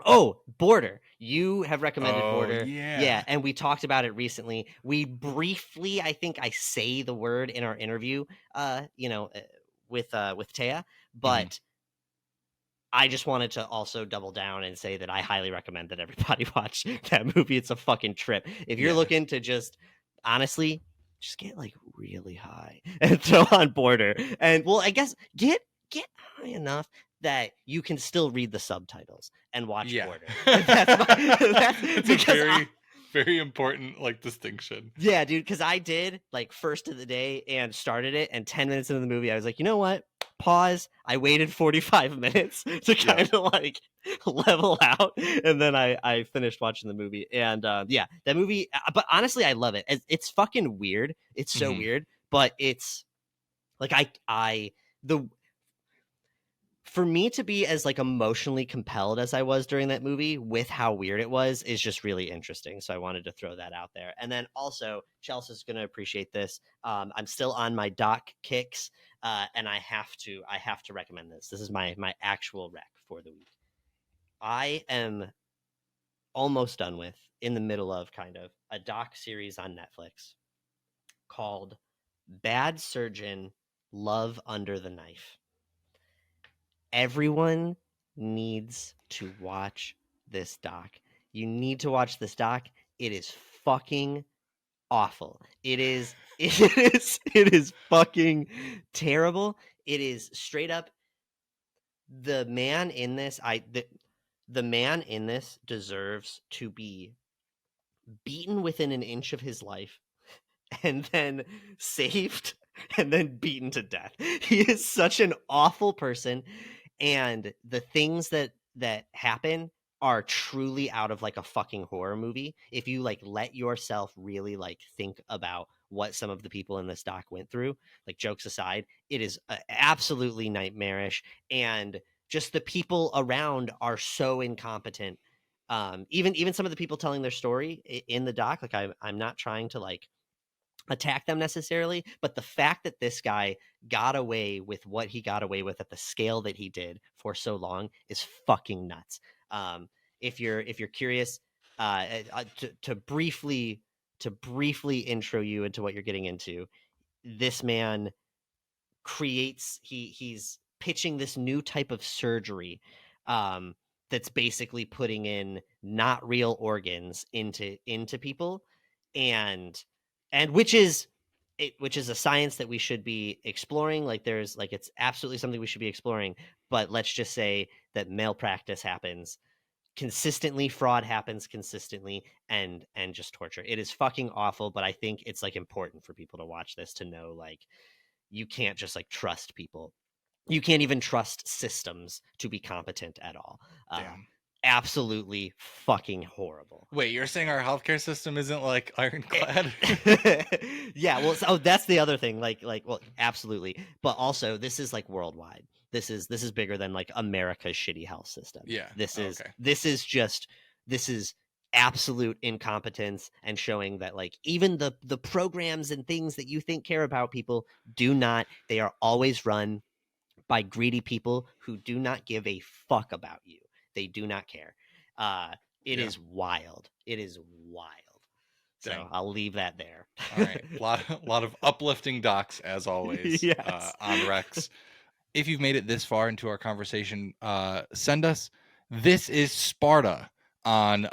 [SPEAKER 3] Oh, Border. You have recommended Border. Yeah, and we talked about it recently. We briefly, I think I say the word in our interview, with Taya, but I just wanted to also double down and say that I highly recommend that everybody watch that movie. It's a fucking trip. If you're looking to just honestly just get like really high and throw on Border, and well, I guess get high enough that you can still read the subtitles and watch Border. And
[SPEAKER 2] It's a very important like distinction.
[SPEAKER 3] Yeah, dude, because I did like first of the day and started it, and 10 minutes into the movie, I was like, you know what? Pause. I waited 45 minutes to kind of like level out, and then I finished watching the movie. And yeah, that movie. But honestly, I love it. It's fucking weird. It's so weird, but it's like for me to be as like emotionally compelled as I was during that movie with how weird it was is just really interesting. So I wanted to throw that out there. And then also Chelsea's going to appreciate this. I'm still on my doc kicks, and I have to recommend this. This is my actual rec for the week. I am almost done with, in the middle of kind of a doc series on Netflix called Bad Surgeon, Love Under the Knife. Everyone needs to watch this doc. You need to watch this doc. It is fucking awful. It is fucking terrible. It is straight up the man in this the man in this deserves to be beaten within an inch of his life and then saved and then beaten to death. He is such an awful person, and the things that happen are truly out of like a fucking horror movie. If you like let yourself really like think about what some of the people in this doc went through, like jokes aside, it is absolutely nightmarish, and just the people around are so incompetent. Even some of the people telling their story in the doc, like I'm not trying to like attack them necessarily, but the fact that this guy got away with what he got away with at the scale that he did for so long is fucking nuts. If you're curious, to briefly intro you into what you're getting into, this man he's pitching this new type of surgery, that's basically putting in not real organs into people, and which is a science that we should be exploring. Like there's like it's absolutely something we should be exploring, but let's just say that malpractice happens consistently, fraud happens consistently, and just torture. It is fucking awful, but I think it's like important for people to watch this to know like you can't just like trust people. You can't even trust systems to be competent at all. Absolutely fucking horrible.
[SPEAKER 2] Wait, you're saying our healthcare system isn't like ironclad?
[SPEAKER 3] Yeah, well, that's the other thing. Like, well, absolutely, but also this is like worldwide. This is bigger than like America's shitty health system.
[SPEAKER 2] Yeah,
[SPEAKER 3] this is absolute incompetence, and showing that like even the programs and things that you think care about people do not. They are always run by greedy people who do not give a fuck about you. They do not care. It is wild. It is wild. So
[SPEAKER 2] Dang.
[SPEAKER 3] I'll leave that there.
[SPEAKER 2] All right. A lot of uplifting docs as always.
[SPEAKER 3] Yes.
[SPEAKER 2] On Rex. If you've made it this far into our conversation, send us This is Sparta on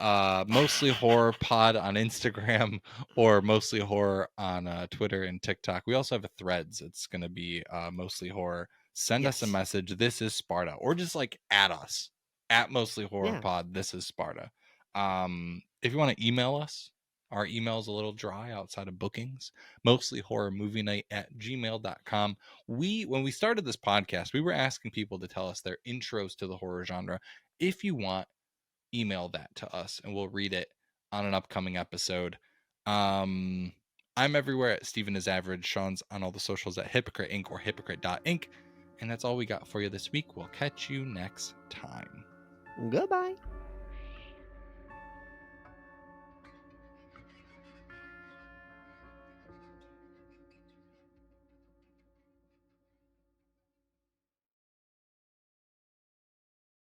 [SPEAKER 2] Mostly Horror Pod on Instagram, or Mostly Horror on Twitter and TikTok. We also have a Threads. It's going to be Mostly Horror. Send us a message. This is Sparta, or just like at us at Mostly Horror Pod. This is Sparta. If you want to email us, our email is a little dry outside of bookings. mostlyhorrormovienight@gmail.com. When we started this podcast, we were asking people to tell us their intros to the horror genre. If you want, email that to us and we'll read it on an upcoming episode. I'm everywhere at Steven is Average. Sean's on all the socials at Hypocrite Inc. or hypocrite.inc. And that's all we got for you this week. We'll catch you next time.
[SPEAKER 3] Goodbye.